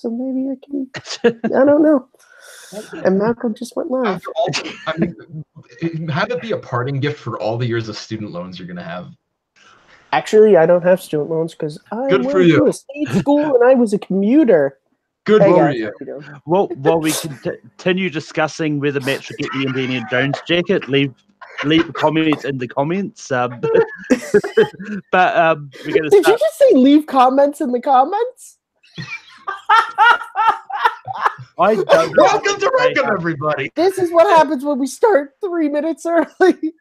so maybe I can. I don't know. And Malcolm just went live. I mean, have it be a parting gift for all the years of student loans you're gonna have. Actually, I don't have student loans because I went to a state school and I was a commuter. Good for you. Well, while we continue discussing whether Matt should get the Indiana Jones jacket, leave the comments in the comments. But we're going to. Did you just say leave comments in the comments? I don't know. Welcome to Rankum, everybody. This is what happens when we start 3 minutes early.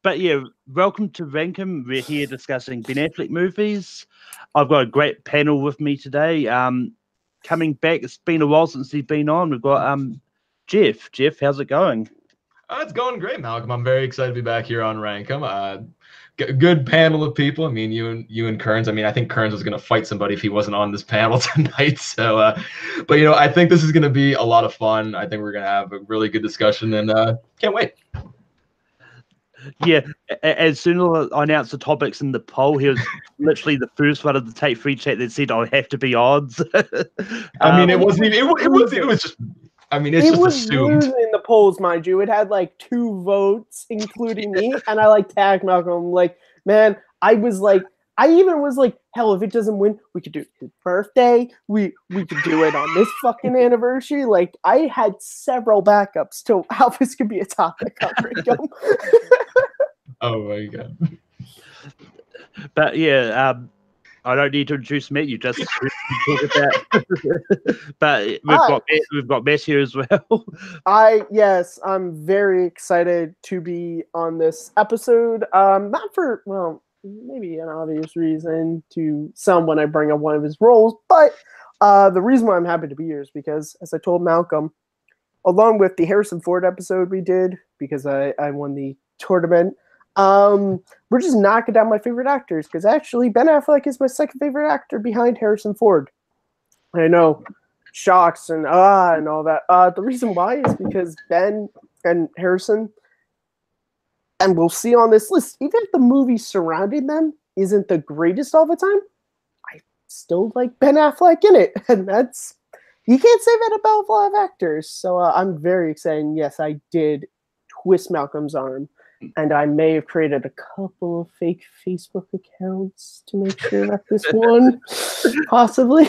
But yeah, welcome to Rankum. We're here discussing Ben Affleck movies. I've got a great panel with me today. Coming back, it's been a while since he's been on. We've got Jeff. Jeff, how's it going? It's going great, Malcolm. I'm very excited to be back here on Rankum. Good panel of people. I mean, you and Kearns. I mean, I think Kearns was going to fight somebody if he wasn't on this panel tonight. So, but I think this is going to be a lot of fun. I think we're going to have a really good discussion, and can't wait. Yeah, as soon as I announced the topics in the poll, he was literally the first one of the Take Free chat that said, "I have to be odds." I mean, it wasn't even. It was just. I mean, it's just assumed. In the polls, mind you, it had like 2 votes, including me, and I tagged Malcolm. Man, I even was like, hell, if it doesn't win, we could do his birthday. We could do it on this fucking anniversary. I had several backups to how this could be a topic on Rankum. Oh my god! But yeah, I don't need to introduce Matt. You just talk about. But we've got Matt here as well. Yes, I'm very excited to be on this episode. Not for maybe an obvious reason to some when I bring up one of his roles, but the reason why I'm happy to be here is because, as I told Malcolm, along with the Harrison Ford episode we did, because I won the tournament. We're just knocking down my favorite actors because actually Ben Affleck is my second favorite actor behind Harrison Ford. I know, shocks and all that. The reason why is because Ben and Harrison, and we'll see on this list, even if the movie surrounding them isn't the greatest all the time, I still like Ben Affleck in it, and that's you can't say that about a lot of actors. So I'm very excited. And yes, I did twist Malcolm's arm. And I may have created a couple of fake Facebook accounts to make sure that this one, possibly.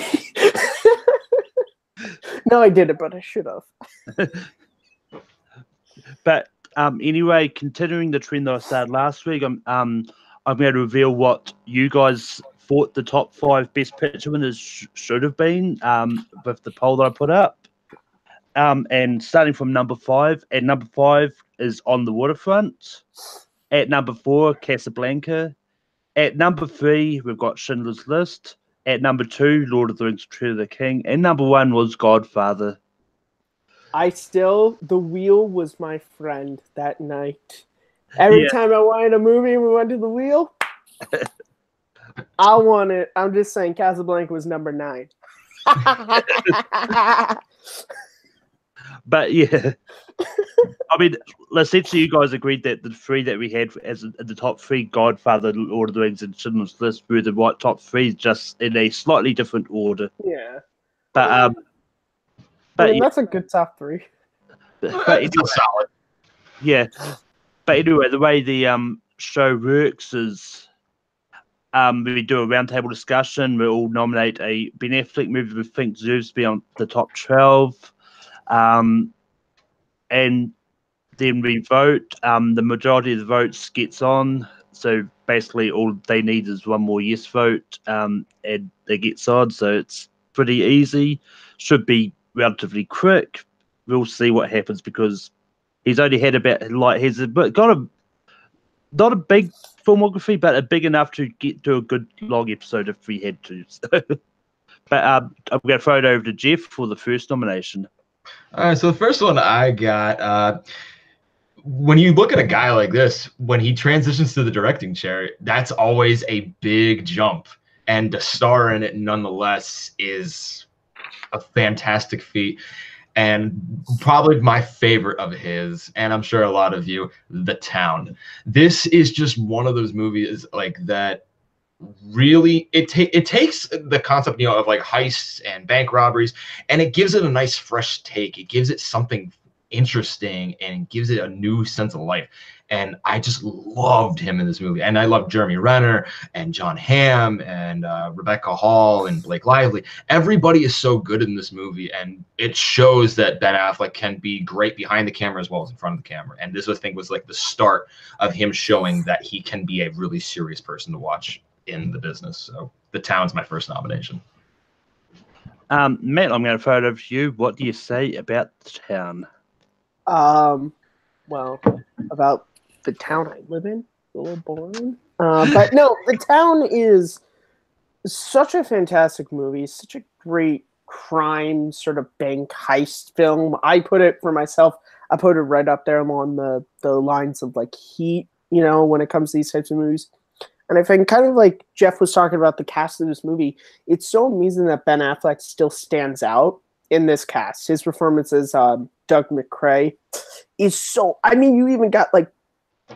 No, I didn't, but I should have. But anyway, continuing the trend that I started last week, I'm going to reveal what you guys thought the top 5 best picture winners should have been with the poll that I put up. And starting from number 5, at number 5 is On the Waterfront. At number 4, Casablanca. At number 3, we've got Schindler's List. At number 2, Lord of the Rings, Return of the King. And number 1 was Godfather. The wheel was my friend that night. Every time I wanted a movie and we went to the wheel, I want it. I'm just saying Casablanca was number 9. But yeah, I mean, essentially, you guys agreed that the 3 that we had as the top 3, Godfather, Lord of the Rings, and Schindler's List, were the right top 3, just in a slightly different order. Yeah, but I mean, that's a good top 3. But it's solid. Yeah, but anyway, the way the show works is we do a roundtable discussion. We all nominate a Ben Affleck movie we think deserves to be on the top 12. And then we vote. The majority of the votes gets on. So basically, all they need is one more yes vote, and they gets on. So it's pretty easy. Should be relatively quick. We'll see what happens because he's only had got not a big filmography, but a big enough to get to a good long episode if we had to. So, but I'm going to throw it over to Jeff for the first nomination. All right, so the first one I got, when you look at a guy like this, when he transitions to the directing chair, that's always a big jump. And to star in it nonetheless is a fantastic feat. And probably my favorite of his, and I'm sure a lot of you, The Town. This is just one of those movies like that really it takes the concept, of like heists and bank robberies, and it gives it a nice fresh take. It gives it something interesting and gives it a new sense of life. And I just loved him in this movie. And I love Jeremy Renner and John Hamm and Rebecca Hall and Blake Lively. Everybody is so good in this movie, and it shows that Ben Affleck can be great behind the camera as well as in front of the camera. And this, I think, was like the start of him showing that he can be a really serious person to watch in the business. So The Town's my first nomination. Matt, I'm going to throw it over to you. What do you say about The Town? Well, about the town I live in, a little boring. But no, The Town is such a fantastic movie, such a great crime sort of bank heist film. I put it for myself, I put it right up there along the lines of like Heat, when it comes to these types of movies. And I think kind of like Jeff was talking about the cast of this movie, it's so amazing that Ben Affleck still stands out in this cast. His performance as Doug McCrae is so, you even got like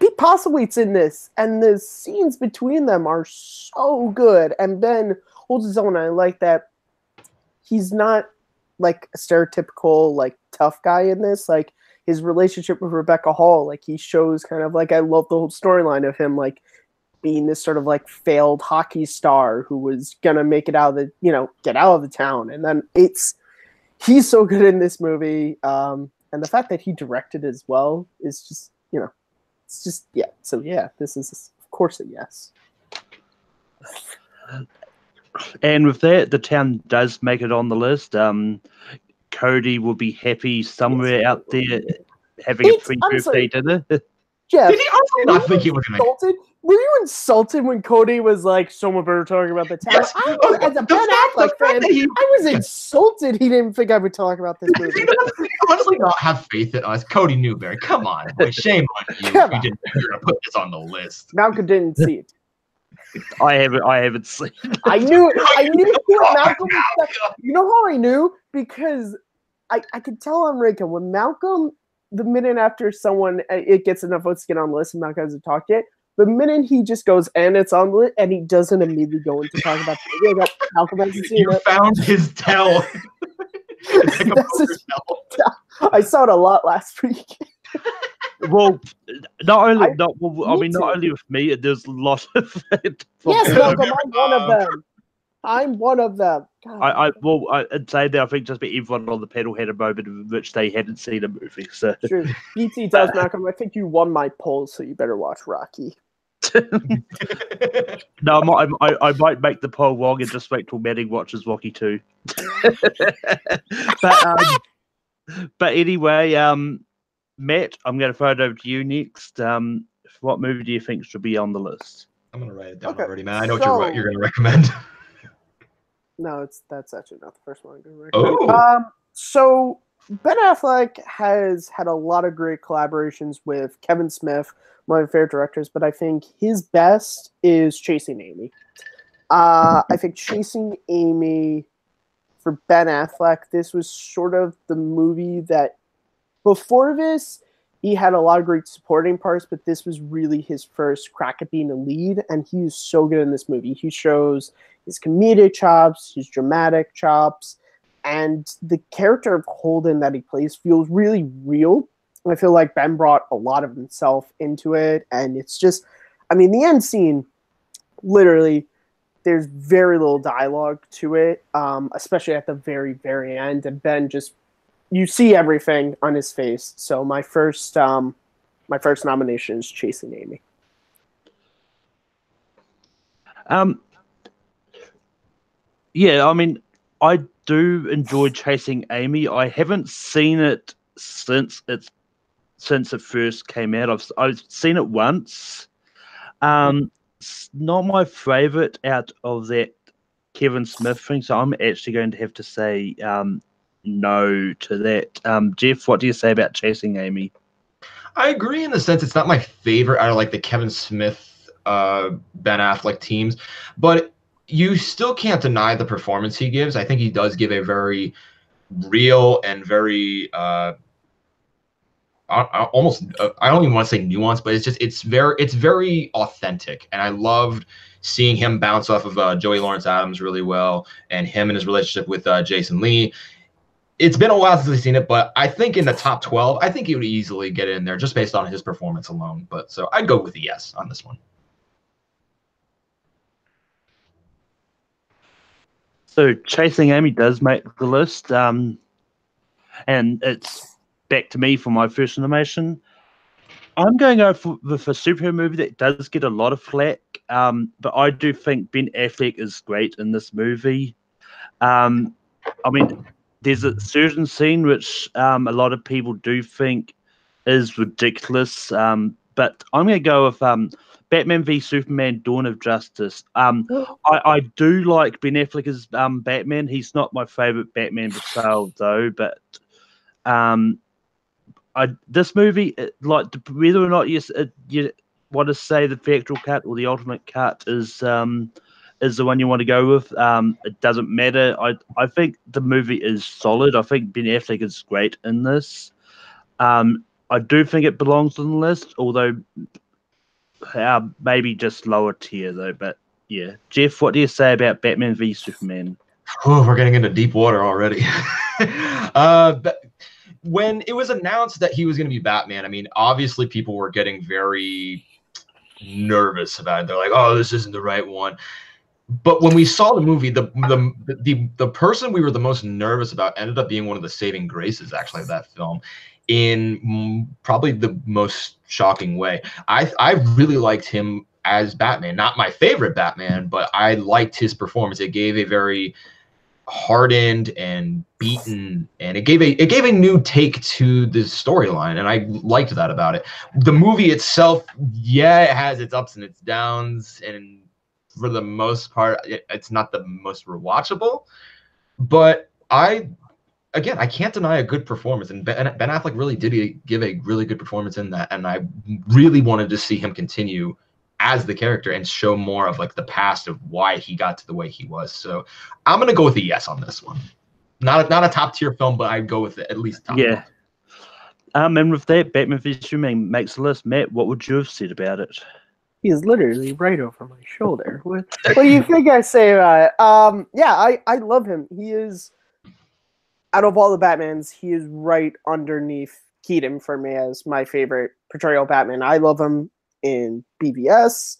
Pete Postlethwaite's in this, and the scenes between them are so good. And Ben holds his own. I like that he's not like a stereotypical like tough guy in this. Like his relationship with Rebecca Hall, like he shows kind of like, I love the whole storyline of him like being this sort of like failed hockey star who was gonna make it out of the, get out of the town. And then he's so good in this movie. And the fact that he directed as well is just, it's just, yeah. So yeah, this is of course a yes. And with that, The Town does make it on the list. Cody will be happy somewhere out there having a pre-birthday dinner. Jeff, did he also not think he was insulted? Were you insulted when Cody was like, someone better talk about The Town? Yes. As a Ben Affleck fan, I was insulted he didn't think I would talk about this movie. He doesn't honestly not have faith in us. Cody Newberry, come on. Boy, shame on you. Come You on. didn't figure to put this on the list. Malcolm didn't see it. I haven't seen it. I knew what Malcolm was. You know how I knew? Because I could tell on Rika when Malcolm, the minute after it gets enough votes to get on the list and Malcolm hasn't talked yet, the minute he just goes, and it's on the list, and he doesn't immediately go into talk about the movie, Malcolm hasn't seen it. You found his tell. I saw it a lot last week. Well, not only with me, there's a lot of it. Yes, Malcolm, I'm one of them. I'm one of them. I'd say that I think just about everyone on the panel had a moment in which they hadn't seen a movie. So true. BT does, Malcolm. I think you won my poll, so you better watch Rocky. No, I might make the poll wrong and just wait till Manning watches Rocky 2. But anyway, Matt, I'm going to throw it over to you next. What movie do you think should be on the list? I'm going to write it down already, man. I know what you're going to recommend. No, that's actually not the first one I'm going to recommend. Oh. So Ben Affleck has had a lot of great collaborations with Kevin Smith, one of my favorite directors, but I think his best is Chasing Amy. I think Chasing Amy for Ben Affleck, this was sort of the movie that before this, he had a lot of great supporting parts, but this was really his first crack at being a lead, and he's so good in this movie. He shows his comedic chops, his dramatic chops, and the character of Holden that he plays feels really real. I feel like Ben brought a lot of himself into it, and it's just, the end scene, literally, there's very little dialogue to it, especially at the very, very end, and Ben just, you see everything on his face. So my first nomination is Chasing Amy. Yeah, I do enjoy Chasing Amy. I haven't seen it since it first came out. I've seen it once. It's not my favorite out of that Kevin Smith thing, so I'm actually going to have to say no to that. Jeff, what do you say about Chasing Amy? I agree in the sense it's not my favorite out of like the Kevin Smith, Ben Affleck teams, but you still can't deny the performance he gives. I think he does give a very real and very almost I don't even want to say nuanced, but it's very authentic, and I loved seeing him bounce off of Joey Lawrence Adams really well, and him and his relationship with Jason Lee. It's been a while since I've seen it, but I think in the top 12, I think he would easily get in there just based on his performance alone. But so I'd go with a yes on this one. So Chasing Amy does make the list, and it's back to me for my first nomination. I'm going to go with a superhero movie that does get a lot of flack, but I do think Ben Affleck is great in this movie. I mean, there's a certain scene which a lot of people do think is ridiculous, but I'm going to go with Batman v Superman: Dawn of Justice. I do like Ben Affleck as Batman. He's not my favorite Batman portrayal though, but this movie, like whether or not you want to say the theatrical cut or the ultimate cut is the one you want to go with, it doesn't matter. I think the movie is solid. I think Ben Affleck is great in this. I do think it belongs on the list, although maybe just lower tier though. But yeah, Jeff, what do you say about Batman v Superman? Oh, we're getting into deep water already. But when it was announced that he was going to be Batman, I mean, obviously people were getting very nervous about it. They're like, "Oh, this isn't the right one." But when we saw the movie, the person we were the most nervous about ended up being one of the saving graces, actually, of that film, in probably the most shocking way. I really liked him as Batman. Not my favorite Batman, but I liked his performance. It gave a very hardened and beaten, and it gave a new take to the storyline, and I liked that about it. The movie itself, yeah, it has its ups and its downs, and for the most part, it's not the most rewatchable, but I can't deny a good performance, and Ben Affleck really did give a really good performance in that, and I really wanted to see him continue as the character and show more of like the past of why he got to the way he was. So I'm gonna go with a yes on this one. Not a top tier film, but I'd go with it, at least top. Yeah. And with that, Batman v Superman makes the list. Matt, what would you have said about it? He is literally right over my shoulder. What do you think I say about it? Yeah, I love him. He is, out of all the Batmans, he is right underneath Keaton for me as my favorite portrayal of Batman. I love him in BVS.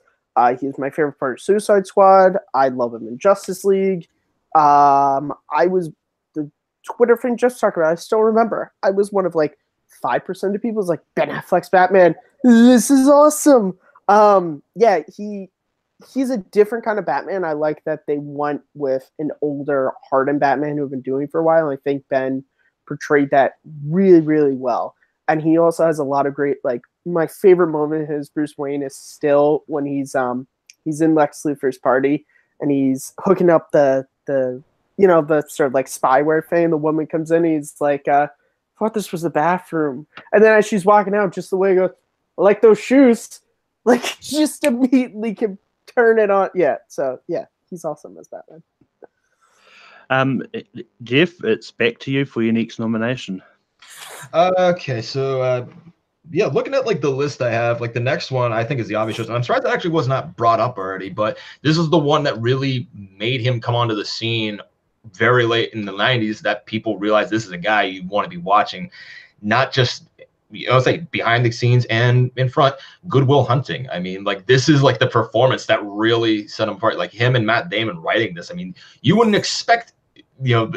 He's my favorite part of Suicide Squad. I love him in Justice League. I was the Twitter thing just talked about. I still remember. I was one of like 5% of people was like, Ben Affleck's Batman. This is awesome. Yeah, he's a different kind of Batman. I like that they went with an older, hardened Batman who have been doing it for a while. And I think Ben portrayed that really, really well. And he also has a lot of great, like, my favorite moment as Bruce Wayne is still when he's in Lex Luthor's party and he's hooking up the sort of like spyware thing. The woman comes in, he's like, I thought this was the bathroom. And then as she's walking out, just the way he goes, I like those shoes. Like, just immediately can turn it on. Yeah, so yeah, he's awesome as Batman. Jeff, it's back to you for your next nomination. Okay, so yeah, looking at like the list I have, like the next one I think is the obvious choice. And I'm surprised that actually was not brought up already, but this is the one that really made him come onto the scene very late in the 90s, that people realized this is a guy you want to be watching, not just, I would say, behind the scenes and in front. Good Will Hunting. I mean, like, this is like the performance that really set him apart. Like him and Matt Damon writing this. I mean, you wouldn't expect, a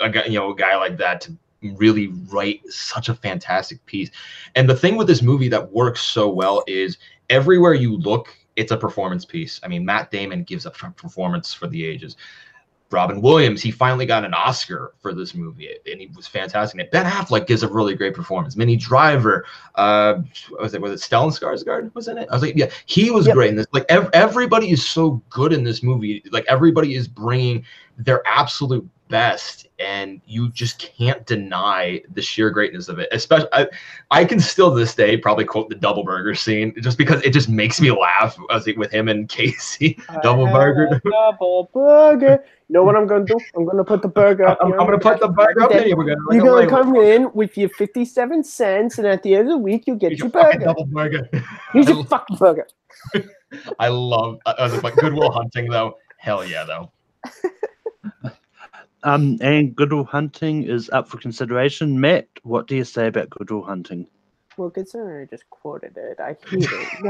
guy like that to really write such a fantastic piece. And the thing with this movie that works so well is everywhere you look, it's a performance piece. I mean, Matt Damon gives a performance for the ages. Robin Williams, he finally got an Oscar for this movie, and he was fantastic. And Ben Affleck gives a really great performance. Minnie Driver, was it Stellan Skarsgård was in it? I was like, yeah, he was great in this. Like, everybody is so good in this movie. Like, everybody is bringing their absolute best, and you just can't deny the sheer greatness of it. Especially, I can still to this day probably quote the double burger scene just because it just makes me laugh. I was like, with him and Casey, double burger. Double burger. You know what I'm going to do? I'm going to put the burger up here. I'm going to put the burger up here. You're going to come in with your 57 cents, and at the end of the week, you'll get your burger. Double burger. Here's your fucking burger. I was like, Good Will Hunting though. Hell yeah, though. And Good Will Hunting is up for consideration. Matt, what do you say about Good Will Hunting? Well, considering I just quoted it, I hate it.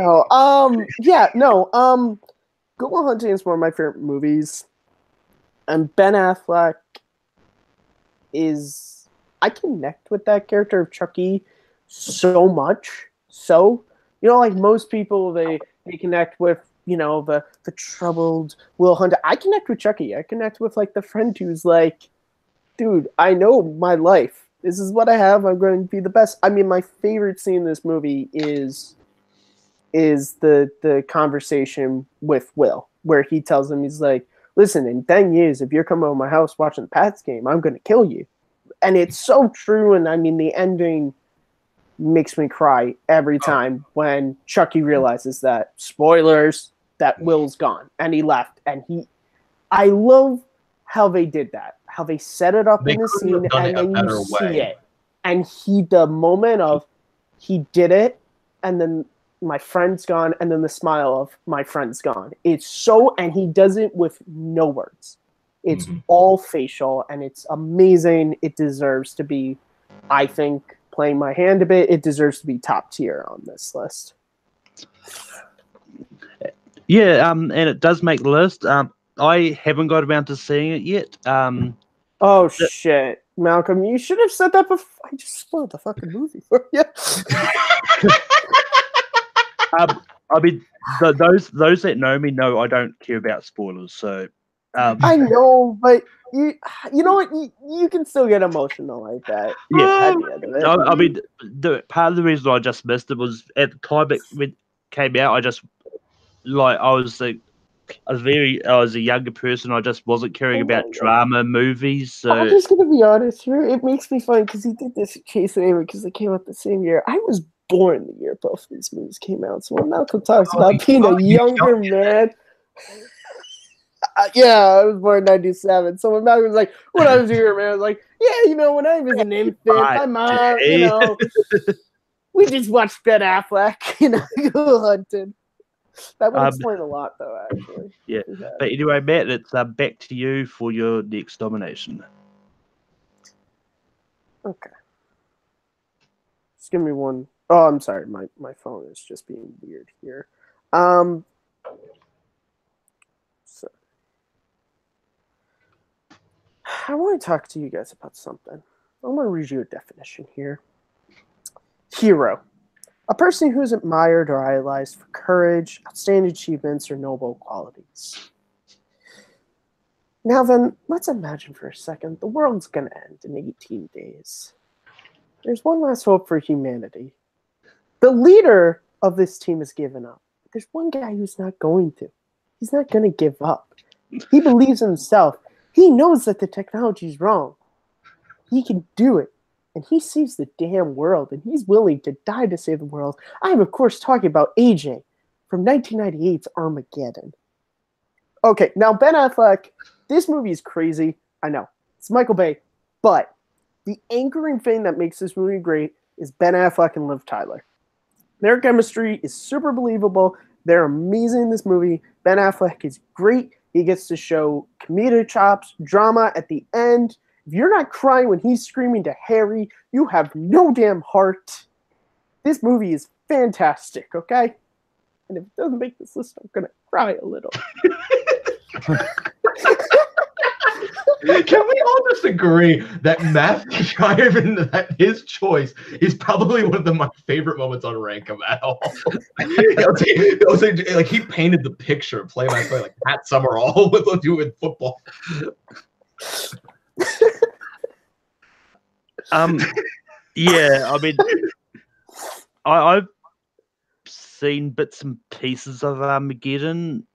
No, Good Will Hunting is one of my favorite movies, and Ben Affleck is. I connect with that character of Chucky so much. So, like most people, they connect with the troubled Will Hunter. I connect with Chucky. I connect with like the friend who's like, dude, I know my life. This is what I have. I'm going to be the best. I mean, my favorite scene in this movie is the conversation with Will, where he tells him, he's like, listen, in 10 years, if you're coming over my house watching the Pats game, I'm going to kill you. And it's so true. And I mean, the ending makes me cry every time when Chucky realizes that, spoilers, that Will's gone and he left. And I love how they did that, how they set it up in the scene, and then you see it. And the moment of he did it, and then my friend's gone, and then the smile of my friend's gone. It's so, and he does it with no words. It's all facial, and it's amazing. It deserves to be, I think, playing my hand a bit, it deserves to be top tier on this list. Yeah, and it does make the list. I haven't got around to seeing it yet. Shit, Malcolm, you should have said that before. I just spoiled the fucking movie for you. I mean, those that know me know I don't care about spoilers. So I know, but you know what? You can still get emotional like that. Yeah, at the end of it. I mean, the part of the reason I just missed it was at the time it came out. I just I was a younger person. I just wasn't caring about drama movies. So I'm just gonna be honest here. It makes me fun because he did this Chase and Amy because they came out the same year. I was born the year both of these movies came out. So when Malcolm talks about being a younger man. I was born in 97. So when Malcolm was like, when I was younger, man, I was like, when I was an infant, my mom, we just watched Ben Affleck, Go Hunting. That would explain a lot, though, actually. Yeah. But anyway, Matt, it's back to you for your next nomination. Okay. Just give me one. Oh, I'm sorry. My phone is just being weird here. I want to talk to you guys about something. I want to read you a definition here. Hero. A person who is admired or idolized for courage, outstanding achievements, or noble qualities. Now then, let's imagine for a second the world's going to end in 18 days. There's one last hope for humanity. The leader of this team has given up. There's one guy who's not going to. He's not going to give up. He believes in himself. He knows that the technology is wrong. He can do it. And he saves the damn world. And he's willing to die to save the world. I am, of course, talking about AJ from 1998's Armageddon. Okay, now Ben Affleck, this movie is crazy. I know. It's Michael Bay. But the anchoring thing that makes this movie great is Ben Affleck and Liv Tyler. Their chemistry is super believable. They're amazing in this movie. Ben Affleck is great. He gets to show comedic chops, drama at the end. If you're not crying when he's screaming to Harry, you have no damn heart. This movie is fantastic, okay? And if it doesn't make this list, I'm going to cry a little. Can we all just agree that Matthew Driven, that his choice is probably one of my favorite moments on Rank 'Em at all? It was like he painted the picture play by play like Pat Summerall would do in football. Yeah, I mean, I've seen bits and pieces of Armageddon,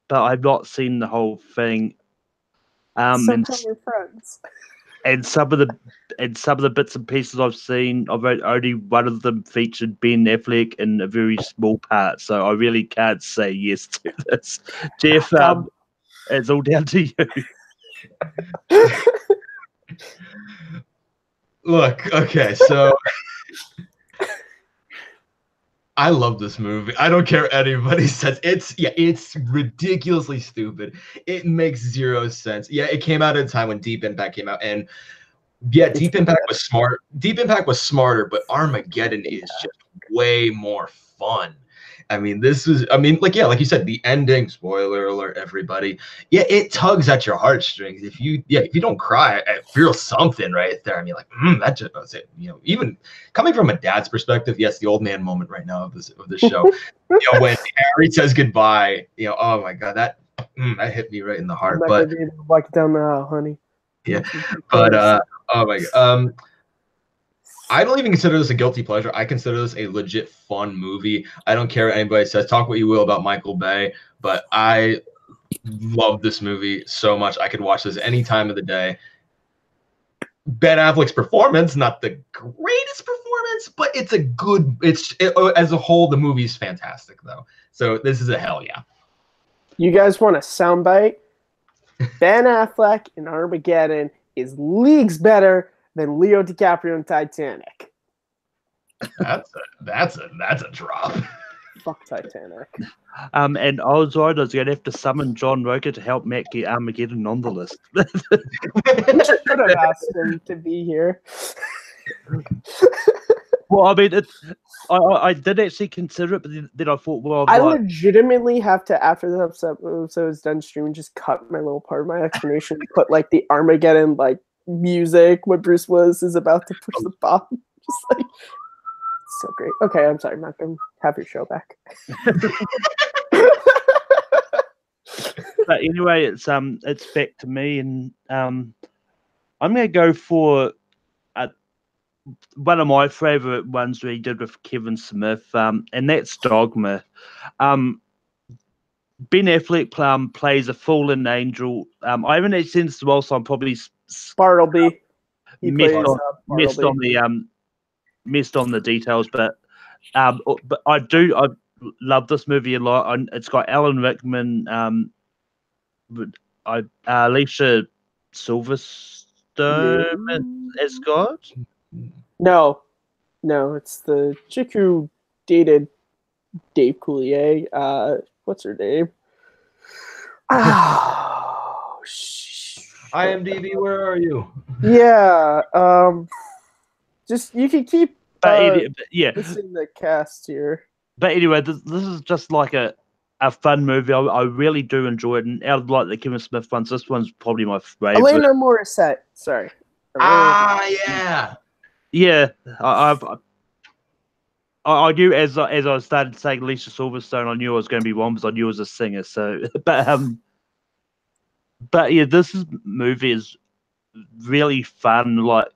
but I've not seen the whole thing. Sometimes we're friends. And some of the bits and pieces I've seen, only one of them featured Ben Affleck in a very small part, so I really can't say yes to this. Jeff, it's all down to you. Look, okay, so I love this movie. I don't care what anybody says. It's ridiculously stupid. It makes zero sense. Yeah, it came out at a time when Deep Impact came out, and yeah, Deep Impact was smart. Deep Impact was smarter, but Armageddon is just way more fun. I mean, like you said, the ending, spoiler alert, everybody. Yeah, it tugs at your heartstrings. If you don't cry, I feel something right there. I mean, like, that just was it. Even coming from a dad's perspective, yes, the old man moment right now of this show. When Harry says goodbye, oh my God, that hit me right in the heart. I'm not But gonna be able to walk it down the aisle, honey. yeah, but oh my God. I don't even consider this a guilty pleasure. I consider this a legit fun movie. I don't care what anybody says. Talk what you will about Michael Bay, but I love this movie so much. I could watch this any time of the day. Ben Affleck's performance, not the greatest performance, but it's a good. As a whole, the movie's fantastic though. So this is a hell yeah. You guys want a soundbite? Ben Affleck in Armageddon is leagues better than Leo DiCaprio in Titanic. That's a drop. Fuck Titanic. And I was going to have to summon John Roker to help Matt get Armageddon on the list. Should have asked him to be here. Well, I mean, I did actually consider it, but then I thought, well, I legitimately have to, after the episode is done streaming, just cut my little part of my explanation, put like the Armageddon like music when Bruce Willis is about to push the bomb. Just like, it's so great. Okay, I'm sorry, Malcolm. Have your show back. But anyway, it's back to me, and I'm gonna go for one of my favorite ones we did with Kevin Smith, and that's Dogma. Ben Affleck plays a fallen angel. I haven't actually seen this well, so I'm probably Bartleby. Missed on the details, but I love this movie a lot. It's got Alan Rickman, Alicia Silverstone as God. No, it's the chick who dated Dave Coulier. What's her name? Oh, IMDb, where are you? Yeah. Just you can keep. Yeah. Missing the cast here. But anyway, this is just like a fun movie. I really do enjoy it, and out of like the Kevin Smith ones, this one's probably my favorite. Elena Morissette. Sorry. Yeah. Yeah, I knew as I started saying Alicia Silverstone, I knew I was going to be one because I knew I was a singer. So, but yeah, this movie is really fun. Like,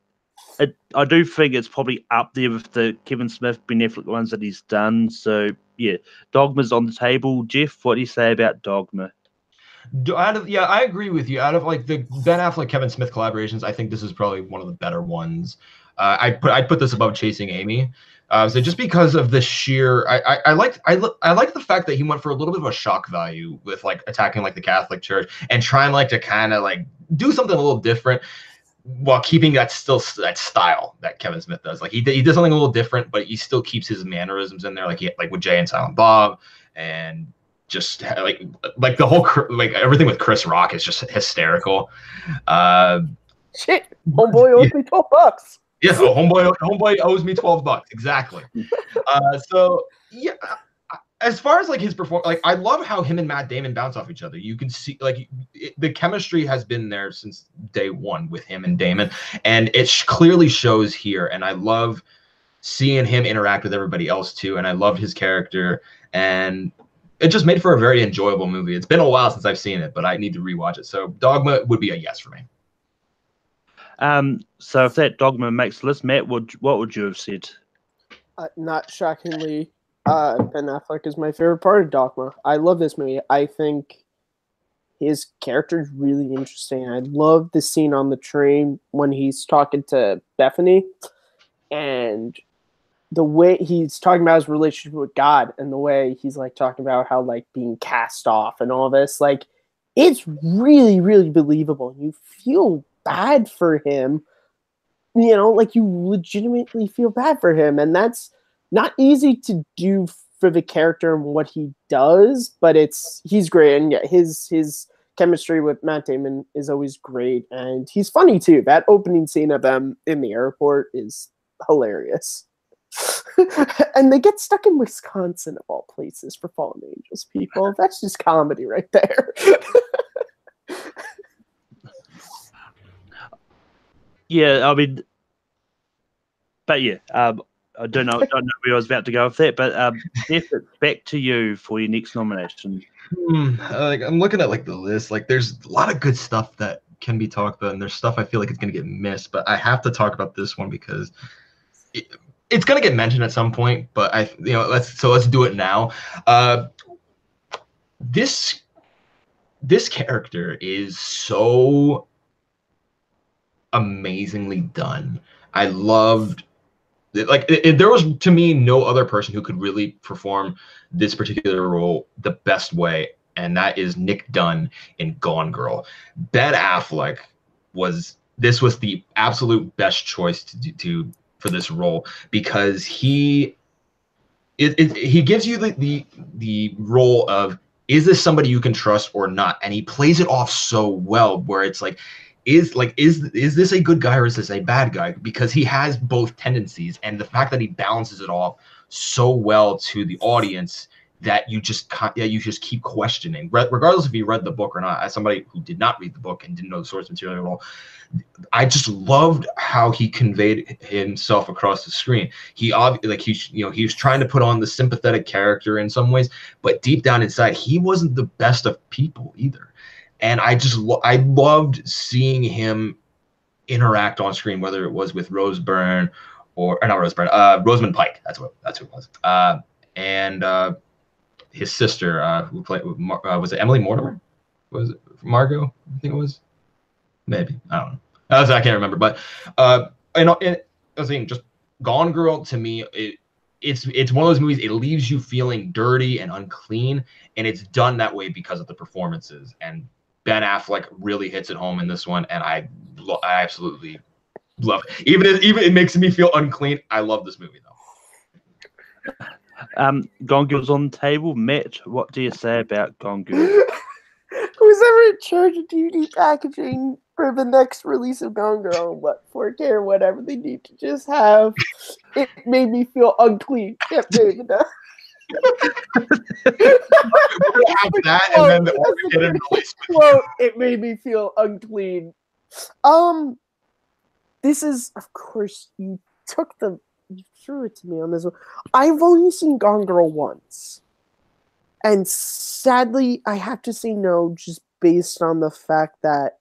I do think it's probably up there with the Kevin Smith, Ben Affleck ones that he's done. So yeah, Dogma's on the table. Jeff, what do you say about Dogma? I agree with you. Out of like the Ben Affleck Kevin Smith collaborations, I think this is probably one of the better ones. I'd put this above Chasing Amy. So just because of the sheer, I like the fact that he went for a little bit of a shock value with like attacking like the Catholic Church and trying like to kind of like do something a little different while keeping that style that Kevin Smith does. Like he does something a little different, but he still keeps his mannerisms in there, like with Jay and Silent Bob, and just like the whole like everything with Chris Rock is just hysterical. Shit, homeboy owes me $12. Yeah, so homeboy owes me $12. Exactly. So yeah, as far as like his performance, like I love how him and Matt Damon bounce off each other. You can see like the chemistry has been there since day one with him and Damon, and it clearly shows here. And I love seeing him interact with everybody else too. And I loved his character, and it just made for a very enjoyable movie. It's been a while since I've seen it, but I need to rewatch it. So Dogma would be a yes for me. So if that Dogma makes the list, Matt, what would you have said? Not shockingly, Ben Affleck is my favorite part of Dogma. I love this movie. I think his character is really interesting. I love the scene on the train when he's talking to Bethany, and the way he's talking about his relationship with God, and the way he's like talking about how like being cast off and all this. Like, it's really, really believable. You feel bad for him, like you legitimately feel bad for him, and that's not easy to do for the character and what he does, but he's great. And yeah, his chemistry with Matt Damon is always great, and he's funny too. That opening scene of them in the airport is hilarious. And they get stuck in Wisconsin of all places for Fallen Angels, people. That's just comedy right there. Yeah, I mean, but yeah, I don't know where I was about to go with that, but Jeff, it's back to you for your next nomination. Like, I'm looking at like the list. Like, there's a lot of good stuff that can be talked about, and there's stuff I feel like it's gonna get missed. But I have to talk about this one because it's gonna get mentioned at some point. But let's do it now. This character is so amazingly done. I loved it. Like, there was, to me, no other person who could really perform this particular role the best way, and that is Nick Dunn in Gone Girl. Ben Affleck was the absolute best choice for this role, because he gives you the role of, is this somebody you can trust or not? And he plays it off so well, where it's like, is this a good guy or is this a bad guy? Because he has both tendencies, and the fact that he balances it off so well to the audience that you just keep questioning, regardless if you read the book or not. As somebody who did not read the book and didn't know the source material at all, I just loved how he conveyed himself across the screen. He was trying to put on the sympathetic character in some ways, but deep down inside, he wasn't the best of people either. And I loved seeing him interact on screen, whether it was with Rosemond Pike. That's who it was. And his sister, who played, was it Emily Mortimer? Was it Margot? I think it was. Maybe, I don't know. I can't remember. But I was saying, just Gone Girl, to me, it's one of those movies. It leaves you feeling dirty and unclean, and it's done that way because of the performances. And Ben Affleck really hits it home in this one, and I absolutely love it. Even it makes me feel unclean, I love this movie though. Gone Girl's on the table. Matt, what do you say about Gone Girl? Who's ever in charge of DVD packaging for the next release of Gone Girl, what 4K or whatever they need to just have, it made me feel unclean. Can't pay enough. It made me feel unclean. This is, of course, you threw it to me on this one. I've only seen Gone Girl once, and sadly, I have to say no, just based on the fact that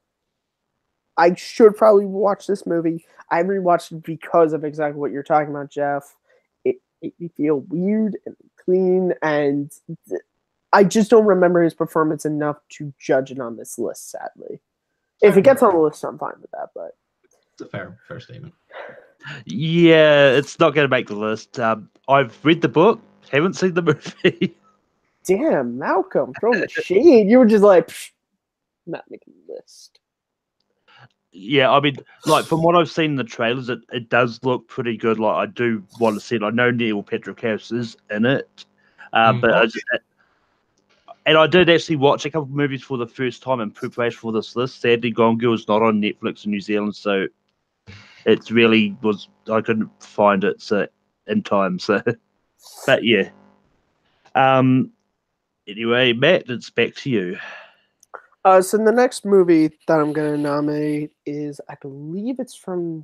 I should probably watch this movie. I rewatched it because of exactly what you're talking about, Jeff. It made me feel weird and clean, and I just don't remember his performance enough to judge it on this list, sadly. If it gets on the list, I'm fine with that, but it's a fair statement. Yeah, it's not going to make the list. I've read the book, haven't seen the movie. Damn, Malcolm, throwing the shade. You were just like, not making the list. Yeah, I mean, like, from what I've seen in the trailers, it does look pretty good. Like, I do want to see it. I know Neil Patrick Harris is in it, but I did actually watch a couple of movies for the first time in preparation for this list. Sadly, Gone Girl is not on Netflix in New Zealand, so it really was. I couldn't find it in time. So, but yeah. Anyway, Matt, it's back to you. So the next movie that I'm going to nominate is, I believe it's from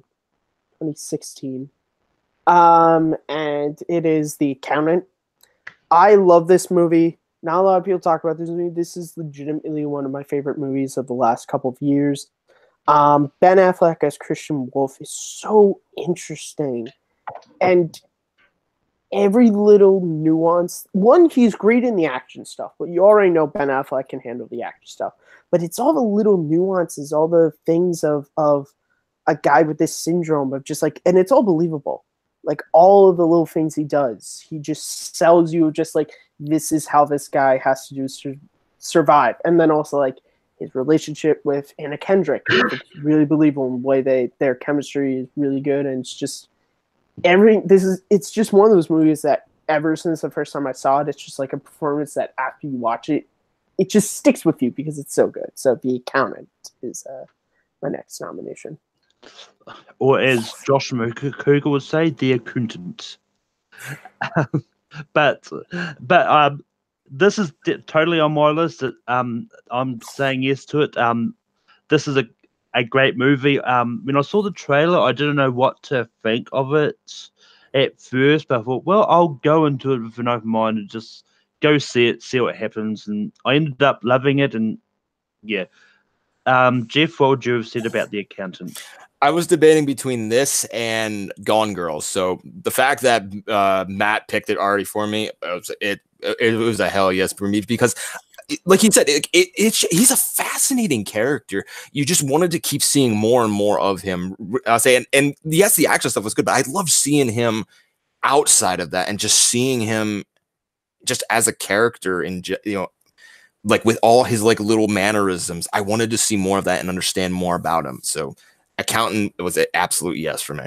2016. And it is The Accountant. I love this movie. Not a lot of people talk about this movie. This is legitimately one of my favorite movies of the last couple of years. Ben Affleck as Christian Wolf is so interesting. And every little nuance. One, he's great in the action stuff, but you already know Ben Affleck can handle the action stuff. But it's all the little nuances, all the things of a guy with this syndrome of just like, and it's all believable. Like all of the little things he does, he just sells you just like, this is how this guy has to do to survive. And then also like his relationship with Anna Kendrick, it's really believable in the way their chemistry is really good, and it's just it's just one of those movies that ever since the first time I saw it, it's just like a performance that after you watch it, it just sticks with you because it's so good. So The Accountant is my next nomination. Or as Josh Cougar would say, The Accountant. but this is totally on my list. I'm saying yes to it. This is a great movie. When I saw the trailer, I didn't know what to think of it at first, but I thought, well, I'll go into it with an open mind and just go see it, see what happens. And I ended up loving it. And yeah, Jeff, what would you have said about The Accountant? I was debating between this and Gone Girl. So the fact that Matt picked it already for me, it was a hell yes for me because, like he said, he's a fascinating character. You just wanted to keep seeing more and more of him. I'll say, and yes, the action stuff was good, but I love seeing him outside of that and just seeing him just as a character and like with all his like little mannerisms. I wanted to see more of that and understand more about him. So Accountant was an absolute yes for me.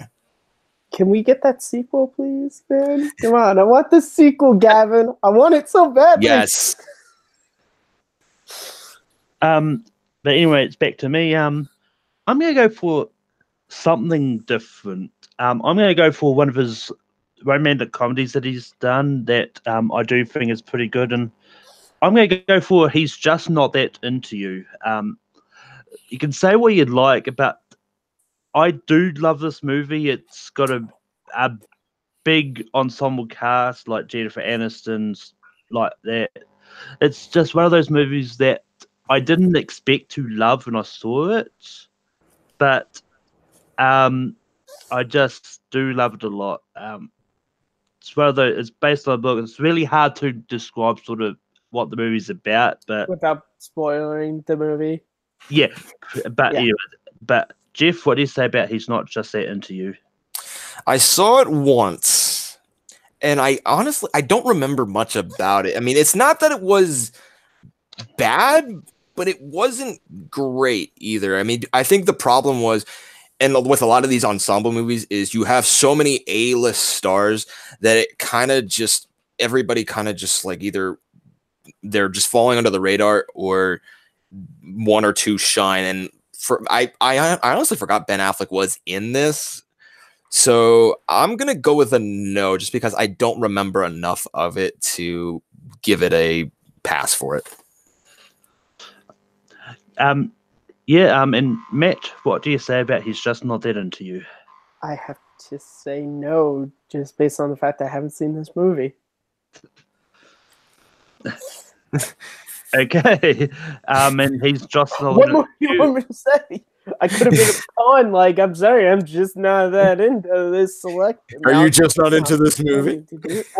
Can we get that sequel, please, man? Come on, I want the sequel, Gavin. I want it so badly. Yes. But anyway, it's back to me. I'm gonna go for something different. I'm gonna go for one of his romantic comedies that he's done that I do think is pretty good, and I'm gonna go for He's Just Not That Into You. You can say what you'd like, but I do love this movie. It's got a big ensemble cast like Jennifer Aniston's, like that. It's just one of those movies that I didn't expect to love when I saw it, but I just do love it a lot. It's one of those. It's based on a book. It's really hard to describe sort of what the movie's about, but without spoiling the movie. Yeah, but Jeff, what do you say about He's Not Just That Into You? I saw it once, and I honestly don't remember much about it. I mean, it's not that it was bad, but it wasn't great either. I mean, I think the problem was, and with a lot of these ensemble movies, is you have so many A-list stars that it kind of just, everybody kind of just like either they're just falling under the radar or one or two shine. And I honestly forgot Ben Affleck was in this. So I'm going to go with a no, just because I don't remember enough of it to give it a pass for it. And Matt, what do you say about He's Just Not That Into You? I have to say no, just based on the fact that I haven't seen this movie. Okay. And He's Just Not What more do you want me to say? I could have been a pun, like, I'm sorry, I'm just not that into this selection. Are you just not into this movie?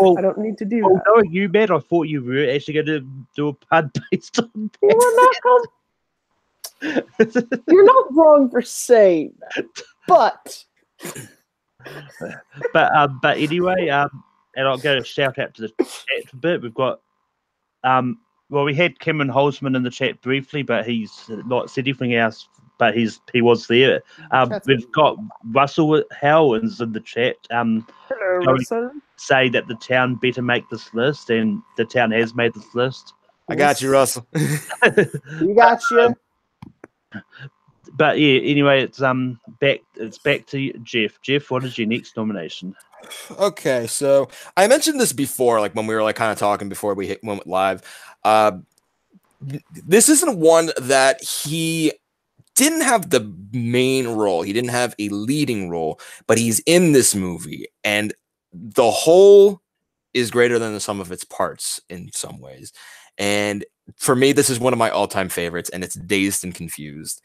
I don't need to do that. No, you, Matt, I thought you were actually going to do a pun based on that. You're not wrong for saying that, but anyway, and I'll go to shout out to the chat a bit. We've got we had Cameron Holzman in the chat briefly, but he's not said anything else. But he was there. We've got Russell Howens in the chat. Hello, Russell. Say that the town better make this list, and the town has made this list. I got you, Russell. You got you. But yeah, anyway, it's back to you, Jeff. Jeff, what is your next nomination? Okay, so I mentioned this before, like when we were like kind of talking before we went live. This isn't one that he didn't have the main role. He didn't have a leading role, but he's in this movie, and the whole is greater than the sum of its parts in some ways. And for me, this is one of my all-time favorites, and it's Dazed and Confused.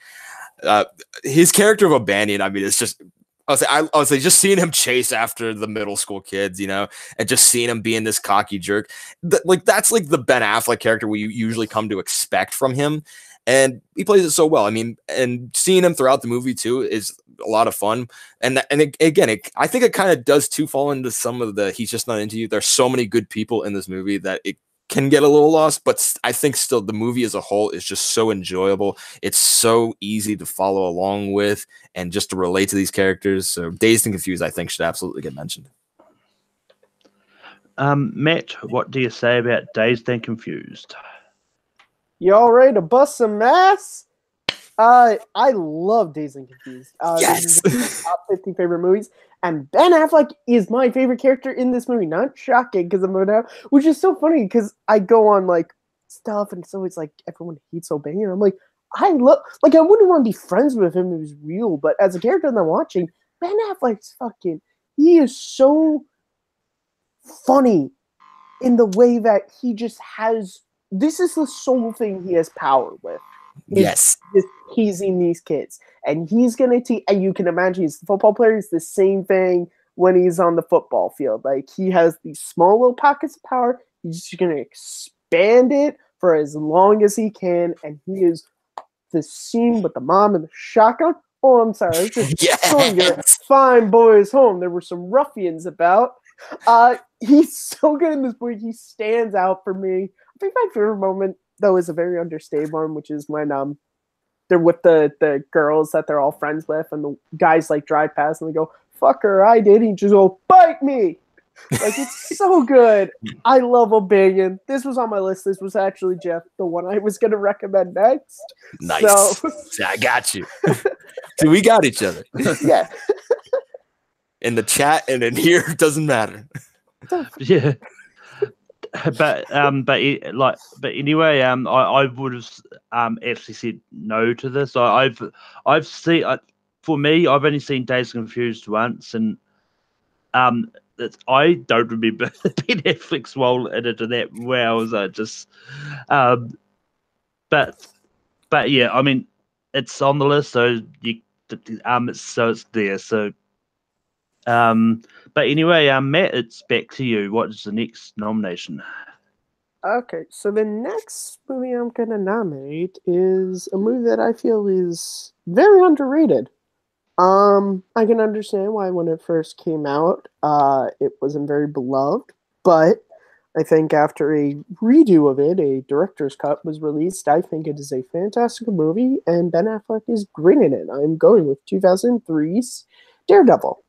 His character of O'Banion, I mean, it's just, I'll say just seeing him chase after the middle school kids, you know, and just seeing him being this cocky jerk. That's like the Ben Affleck character we usually come to expect from him. And he plays it so well. I mean, and seeing him throughout the movie too is a lot of fun. And I think it kind of does too fall into some of the He's Just Not Into You. There's so many good people in this movie that it can get a little lost, but I think still the movie as a whole is just so enjoyable. It's so easy to follow along with and just to relate to these characters. So Dazed and Confused, I think, should absolutely get mentioned. Matt, what do you say about Dazed and Confused? Y'all ready to bust some ass? I love Dazed and Confused. Yes. This is my top 50 favorite movies, and Ben Affleck is my favorite character in this movie. Not shocking, because I'm out, which is so funny because I go on like stuff, and it's always like everyone hates O'Banion. I'm like, I wouldn't want to be friends with him if he was real, but as a character that I'm watching, Ben Affleck's he is so funny in the way that he just has. This is the sole thing he has power with. Yes. Just teasing these kids. And he's going to and you can imagine he's the football player. It's the same thing when he's on the football field. Like, he has these small little pockets of power. He's just going to expand it for as long as he can. And he is the scene with the mom and the shotgun. Oh, I'm sorry. I was just showing your fine boys home. There were some ruffians about. He's so good in this movie. He stands out for me. I think my favorite moment, though, is a very understated one, which is when they're with the girls that they're all friends with, and the guys like drive past and they go, "Fuck her, I did." He just go, "Bite me!" Like, it's so good. I love O'Banion. This was on my list. This was actually, Jeff, the one I was going to recommend next. Nice. So. I got you. So we got each other. Yeah. In the chat and in here, it doesn't matter. Yeah. But anyway, I would have actually said no to this. I've seen, for me, I've only seen Dazed and Confused once, and I don't remember Ben Affleck's role in it that well. So just, but yeah, I mean, it's on the list, so it's there. So, but anyway, Matt, it's back to you. What is the next nomination? Okay, so the next movie I'm going to nominate is a movie that I feel is very underrated. I can understand why when it first came out, it wasn't very beloved, but I think after a redo of it, a director's cut was released. I think it is a fantastic movie, and Ben Affleck is great in it. I'm going with 2003's Daredevil.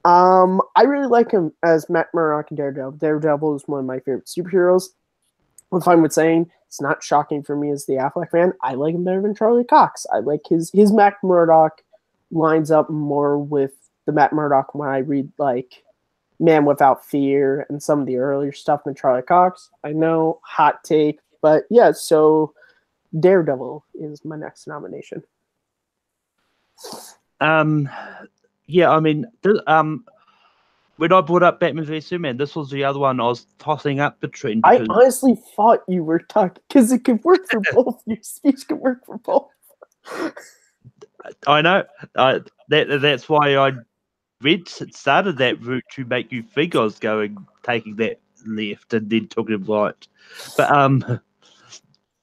I really like him as Matt Murdock in Daredevil. Daredevil is one of my favorite superheroes. I'm fine with saying it's not shocking for me as the Affleck fan. I like him better than Charlie Cox. I like his Matt Murdock lines up more with the Matt Murdock when I read like Man Without Fear and some of the earlier stuff than Charlie Cox. I know, hot take, but yeah. So Daredevil is my next nomination. Yeah, I mean, when I brought up Batman v Superman, this was the other one I was tossing up between. I honestly thought you were talking because it could work for both. Your speech could work for both. I know. That's why I started that route to make you think I was taking that left and then took it right.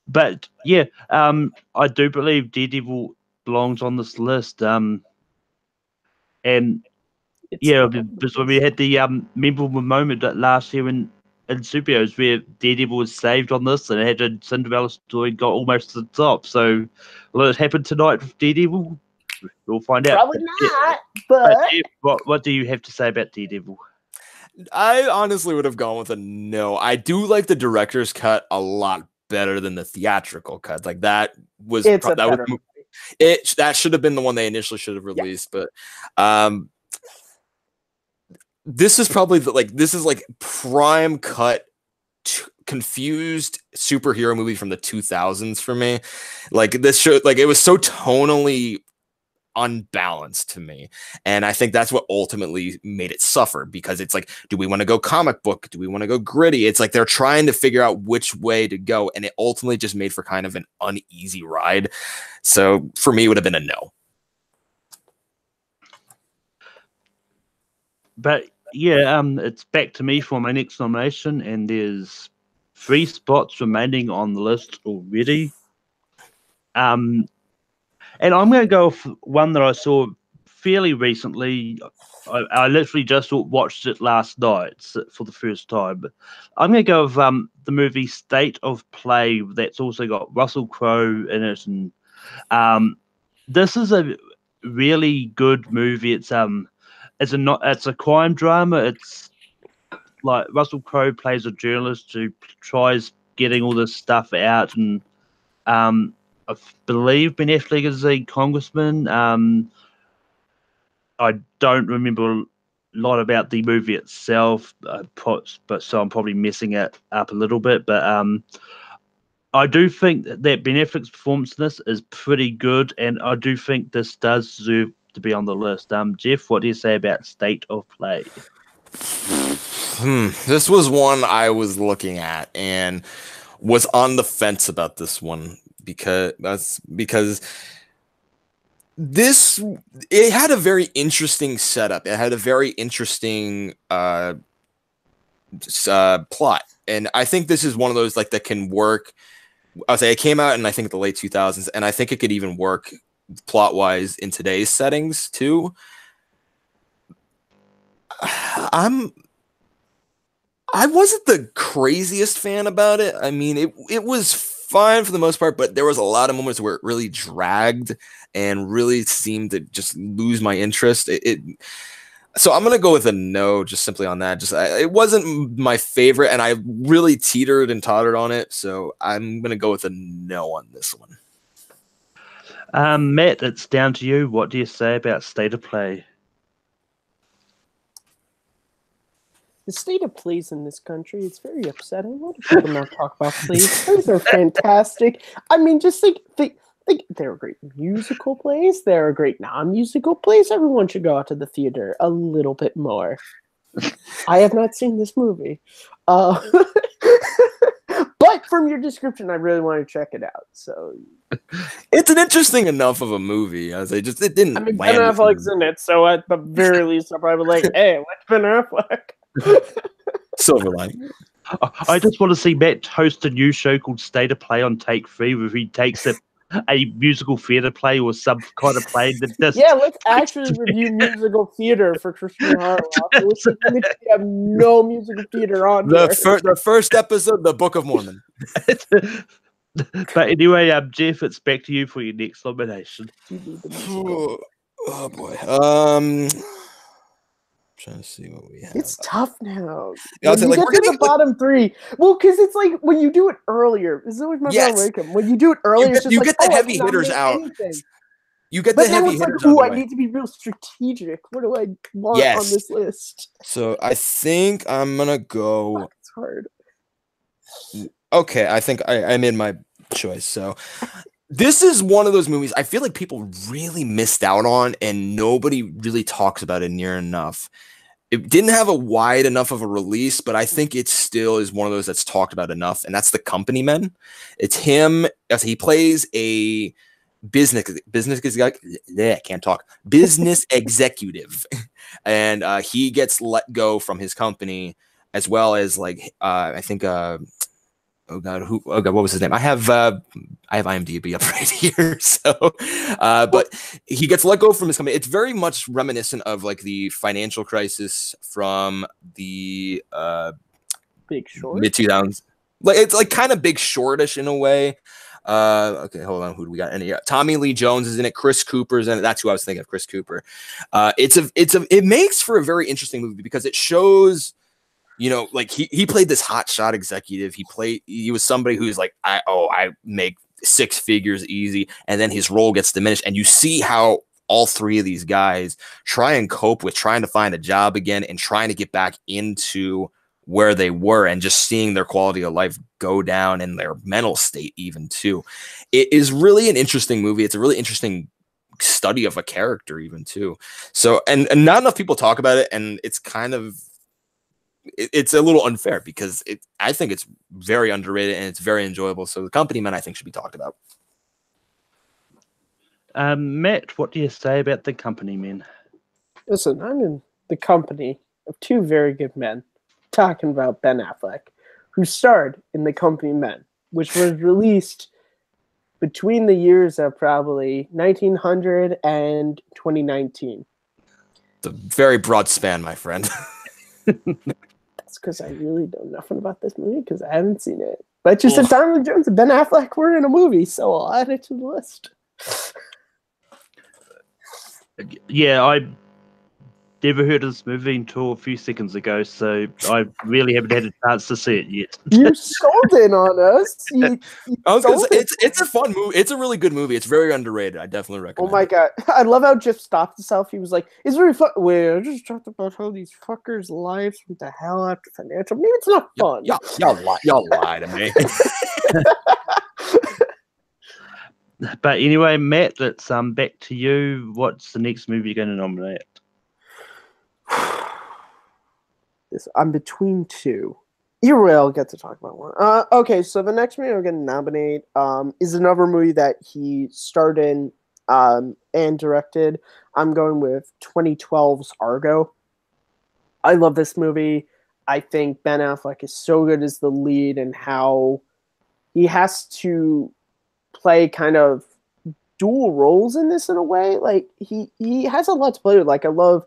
But yeah, I do believe Daredevil belongs on this list. And yeah, because when we had the memorable moment last year in superheroes where Daredevil was saved on this and it had a Cinderella story, got almost to the top. So will it happen tonight with Daredevil? We'll find out. Probably not. But what do you have to say about Daredevil? I honestly would have gone with a no. I do like the director's cut a lot better than the theatrical cut. Like that was that should have been the one they initially should have released, but this is probably this is like prime cut confused superhero movie from the 2000s for me. Like this show, like it was so tonally unbalanced to me, and I think that's what ultimately made it suffer, because it's like, do we want to go comic book, do we want to go gritty? It's like they're trying to figure out which way to go, and it ultimately just made for kind of an uneasy ride. So for me, it would have been a no. But yeah, it's back to me for my next nomination, and there's 3 spots remaining on the list already. And I'm going to go with one that I saw fairly recently. I literally just watched it last night for the first time. I'm going to go with the movie State of Play. That's also got Russell Crowe in it, and this is a really good movie. It's a crime drama. It's like Russell Crowe plays a journalist who tries getting all this stuff out, and I believe Ben Affleck is a congressman. I don't remember a lot about the movie itself, but so I'm probably messing it up a little bit. But I do think that Ben Affleck's performance in this is pretty good, and I do think this does deserve to be on the list. Jeff, what do you say about State of Play? This was one I was looking at and was on the fence about this one because it had a very interesting setup. It had a very interesting plot, and I think this is one of those like that can work. I'll say it came out in I think the late 2000s, and I think it could even work plot wise in today's settings too. I wasn't the craziest fan about it. I mean, it was fine for the most part, but there was a lot of moments where it really dragged and really seemed to just lose my interest. So I'm gonna go with a no, just simply on that. It wasn't my favorite, and I really teetered and tottered on it. So I'm gonna go with a no on this one. Matt, it's down to you. What do you say about State of Play? The state of plays in this country, it's very upsetting. Why do people not talk about plays? Plays are fantastic. I mean, just think there are great musical plays. There are great non-musical plays. Everyone should go out to the theater a little bit more. I have not seen this movie. But from your description, I really want to check it out. So it's an interesting enough of a movie. It didn't. I mean, Ben Affleck's in it, so at the very least, I'm probably like, hey, what's Ben Affleck? Silver lining. I just want to see Matt host a new show called State of Play on Take 3, where he takes a musical theatre play or some kind of play that just let's actually review musical theater for Christian Harlow. We have no musical theater on the first episode, the Book of Mormon. But anyway, Jeff, it's back to you for your next nomination. Oh boy. Trying to see what we have. It's tough now. Yeah, when you get to the bottom three, well, because it's like when you do it earlier. This is always my problem. When you do it earlier, you get the heavy hitters out. You get the heavy hitters out. I need to be real strategic. What do I want on this list? So I think I'm gonna go. It's hard. Okay, I think I made my choice. So this is one of those movies I feel like people really missed out on, and nobody really talks about it near enough. It didn't have a wide enough of a release, but I think it still is one of those that's talked about enough, and that's The Company Men. It's him. He plays a business executive, and he gets let go from his company, as well as I think what was his name? I have IMDb up right here. So, but he gets let go from his company. It's very much reminiscent of like the financial crisis from the Big Short, mid 2000s. Like it's like kind of Big Shortish in a way. Okay, hold on. Who do we got? Tommy Lee Jones is in it. Chris Cooper's in it. That's who I was thinking of. Chris Cooper. It makes for a very interesting movie because it shows. Like he played this hotshot executive. He was somebody who's like, I make six figures easy. And then his role gets diminished. And you see how all three of these guys try and cope with trying to find a job again and trying to get back into where they were, and just seeing their quality of life go down and their mental state even too. It is really an interesting movie. It's a really interesting study of a character even too. So, and not enough people talk about it. And it's kind of, it's a little unfair because I think it's very underrated and it's very enjoyable. So The Company Men, I think, should be talked about. Matt, what do you say about The Company Men? Listen, I'm in the company of two very good men talking about Ben Affleck, who starred in The Company Men, which was released between the years of probably 1900 and 2019. It's a very broad span, my friend. That's because I really know nothing about this movie because I haven't seen it. But you said Tommy Lee Jones and Ben Affleck were in a movie, so I'll add it to the list. Yeah, I never heard of this movie until a few seconds ago, so I really haven't had a chance to see it yet. You sold it on us. It's a fun movie. It's a really good movie. It's very underrated. I definitely recommend it. Oh my god. I love how Jeff stopped himself. He was like, it's really fun. Wait, I just talked about how these fuckers' lives went to hell after financial. Maybe it's not fun. Y'all lie to me. But anyway, Matt, let's back to you. What's the next movie you're going to nominate? I'm between two. Either way, I'll get to talk about one. Okay, so the next movie I'm going to nominate is another movie that he starred in and directed. I'm going with 2012's Argo. I love this movie. I think Ben Affleck is so good as the lead and how he has to play kind of dual roles in this in a way. Like he has a lot to play with. Like I love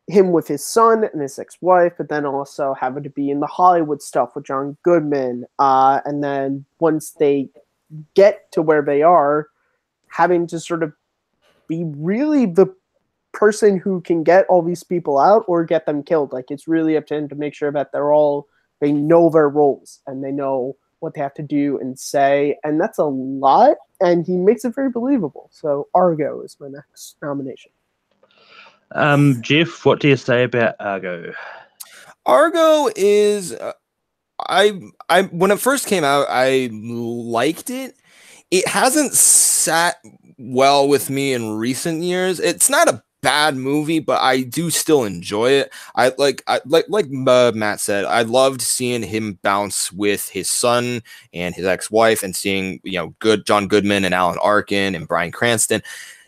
him with his son and his ex-wife, but then also having to be in the Hollywood stuff with John Goodman. And then once they get to where they are, having to sort of be really the person who can get all these people out or get them killed. Like it's really up to him to make sure that they know their roles and they know what they have to do and say. And that's a lot. And he makes it very believable. So Argo is my next nomination. Jeff, what do you say about Argo? Argo is I when it first came out, I liked it. It hasn't sat well with me in recent years. It's not a bad movie, but I do still enjoy it. Like Matt said, I loved seeing him bounce with his son and his ex-wife, and seeing good John Goodman and Alan Arkin and Bryan Cranston.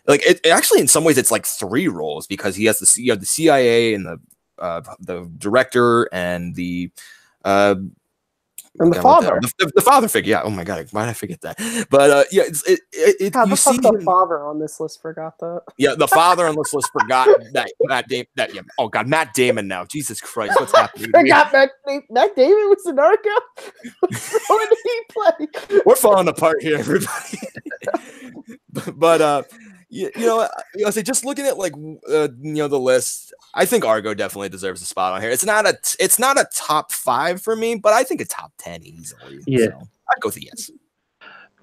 Like it actually, in some ways, it's like three roles because he has the CIA and the director and the father. The father figure. Yeah. Oh my god, why did I forget that? But yeah, God, the father on this list forgot that. Yeah, the father on this list forgot that Matt Damon. Oh god, Matt Damon now. Jesus Christ, what's happening? Forgot Matt Damon was an Argo. What did he play? We're falling apart here, everybody. But I say just looking at the list, I think Argo definitely deserves a spot on here. It's not a top 5 for me, but I think a top 10 easily. Yeah, so I'd go with a yes.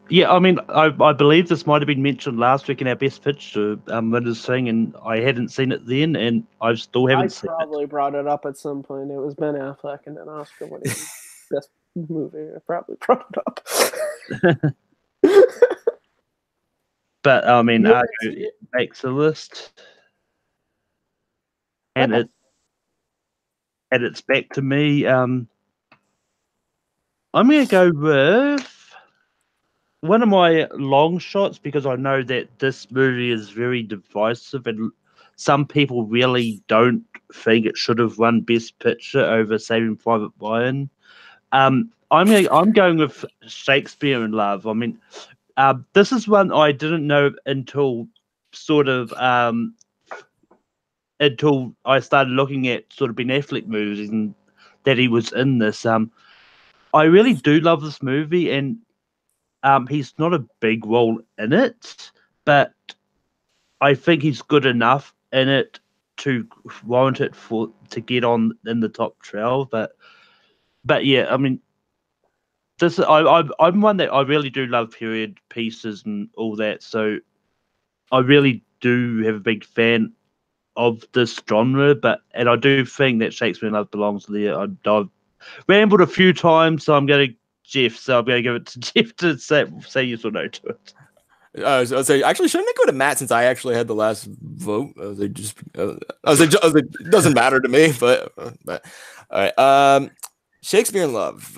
Yeah, I mean, I believe this might have been mentioned last week in our best picture winners thing, and I hadn't seen it then, and I still haven't seen it. I probably brought it up at some point. It was Ben Affleck and then Oscar winning best movie. I probably brought it up. But I mean, Argo makes a list, and it's back to me. I'm going to go with one of my long shots because I know that this movie is very divisive, and some people really don't think it should have won Best Picture over Saving Private Ryan. I'm going with Shakespeare in Love. I mean. This is one I didn't know until until I started looking at sort of Ben Affleck movies and that he was in this. I really do love this movie, and he's not a big role in it, but I think he's good enough in it to warrant it to get on in the top 12. But yeah, I mean. I'm one that I really do love period pieces and all that, so I really do have a big fan of this genre. And I do think that Shakespeare in Love belongs there. I've rambled a few times, so I'm going to Jeff. So I'm going to give it to Jeff to say yes or no to it. I was say, actually, shouldn't it go to Matt since I actually had the last vote? I was like, it doesn't matter to me, but all right. Shakespeare in Love.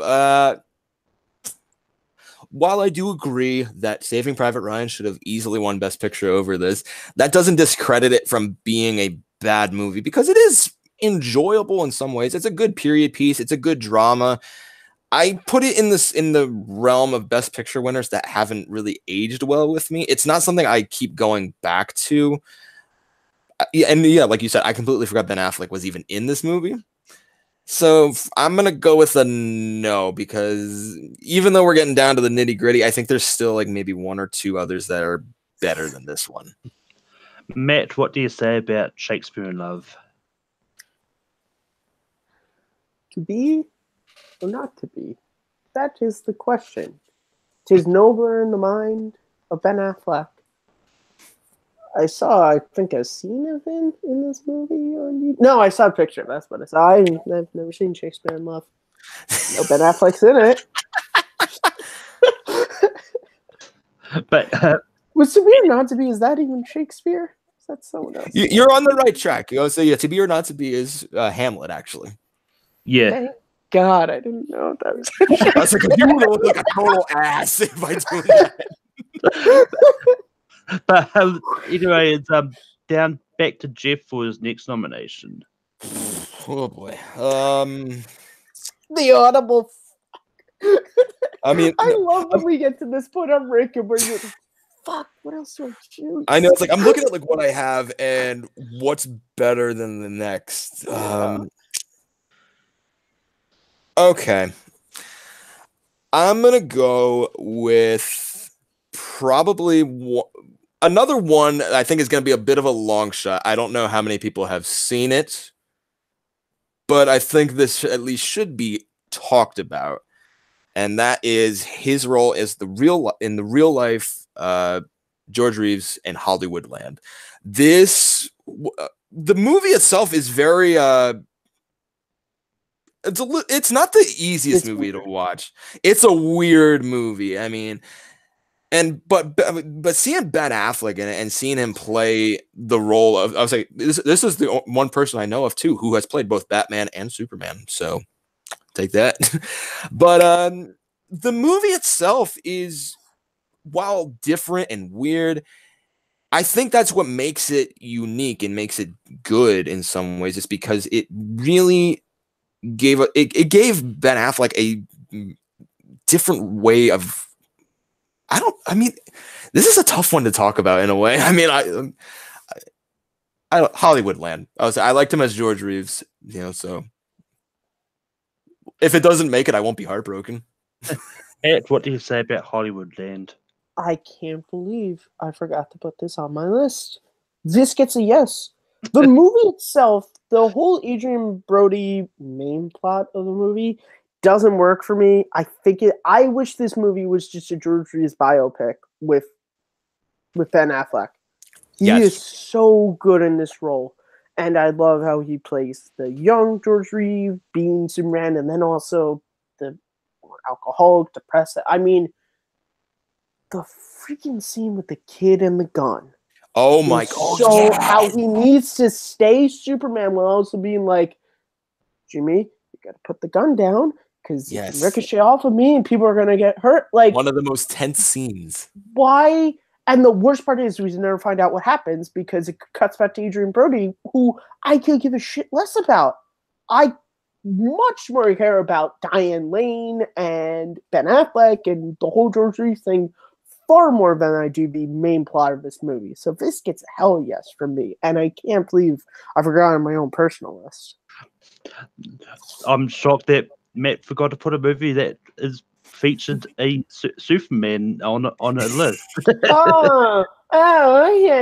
While I do agree that Saving Private Ryan should have easily won Best Picture over this, that doesn't discredit it from being a bad movie because it is enjoyable in some ways. It's a good period piece. It's a good drama. I put it in the realm of best picture winners that haven't really aged well with me. It's not something I keep going back to. And yeah, like you said, I completely forgot Ben Affleck was even in this movie. So I'm gonna go with a no, because even though we're getting down to the nitty gritty, I think there's still like maybe one or two others that are better than this one. Matt, what do you say about Shakespeare in Love? To be or not to be? That is the question. 'Tis nobler in the mind of Ben Affleck. I think, a scene of him in this movie. No, I saw a picture. That's what I saw. I've never seen Shakespeare in Love. No, Ben Affleck's in it. But Was To Be or Not to Be, is that even Shakespeare? Is that someone else? You're on the right track. You know, so yeah, To Be or Not to Be is Hamlet, actually. yeah, Thank God, I didn't know that was. I was like, you would look like a total ass if I do that. but anyway, it's down back to Jeff for his next nomination. Oh boy. The audible. I mean, I love when we get to this point on Rick and we're like, fuck, what else do I choose? I know, it's like I'm looking at like what I have and what's better than the next. Okay. I'm gonna go with probably another one I think is gonna be a bit of a long shot. I don't know how many people have seen it, but I think this at least should be talked about, and that is his role as the real life George Reeves in Hollywoodland. The movie itself is very it's not the easiest movie to watch. It's a weird movie. I mean, but seeing Ben Affleck in it and seeing him play the role of, I was like, this is the one person I know of too who has played both Batman and Superman. So take that. But the movie itself is, while different and weird, I think that's what makes it unique and makes it good in some ways. It's because it really gave Ben Affleck a different way of. I mean, this is a tough one to talk about in a way. I mean, I Hollywoodland. I liked him as George Reeves, you know. So if it doesn't make it, I won't be heartbroken. Ed, what do you say about Hollywoodland? I can't believe I forgot to put this on my list. This gets a yes. The movie itself, the whole Adrian Brody main plot of the movie doesn't work for me. I wish this movie was just a George Reeves biopic with Ben Affleck. He is so good in this role. And I love how he plays the young George Reeves being Superman, and then also the alcoholic, depressed. I mean, the freaking scene with the kid and the gun. Oh my God. So how he needs to stay Superman while also being like, Jimmy, you got to put the gun down because you can ricochet off of me and people are going to get hurt. Like, one of the most tense scenes. Why? And the worst part is we never find out what happens because it cuts back to Adrian Brody, who I could give a shit less about. I much more care about Diane Lane and Ben Affleck and the whole George Reeves thing far more than I do the main plot of this movie. So this gets a hell yes from me. And I can't believe I forgot on my own personal list. I'm shocked that Matt forgot to put a movie that is featured a Superman on a list. Okay,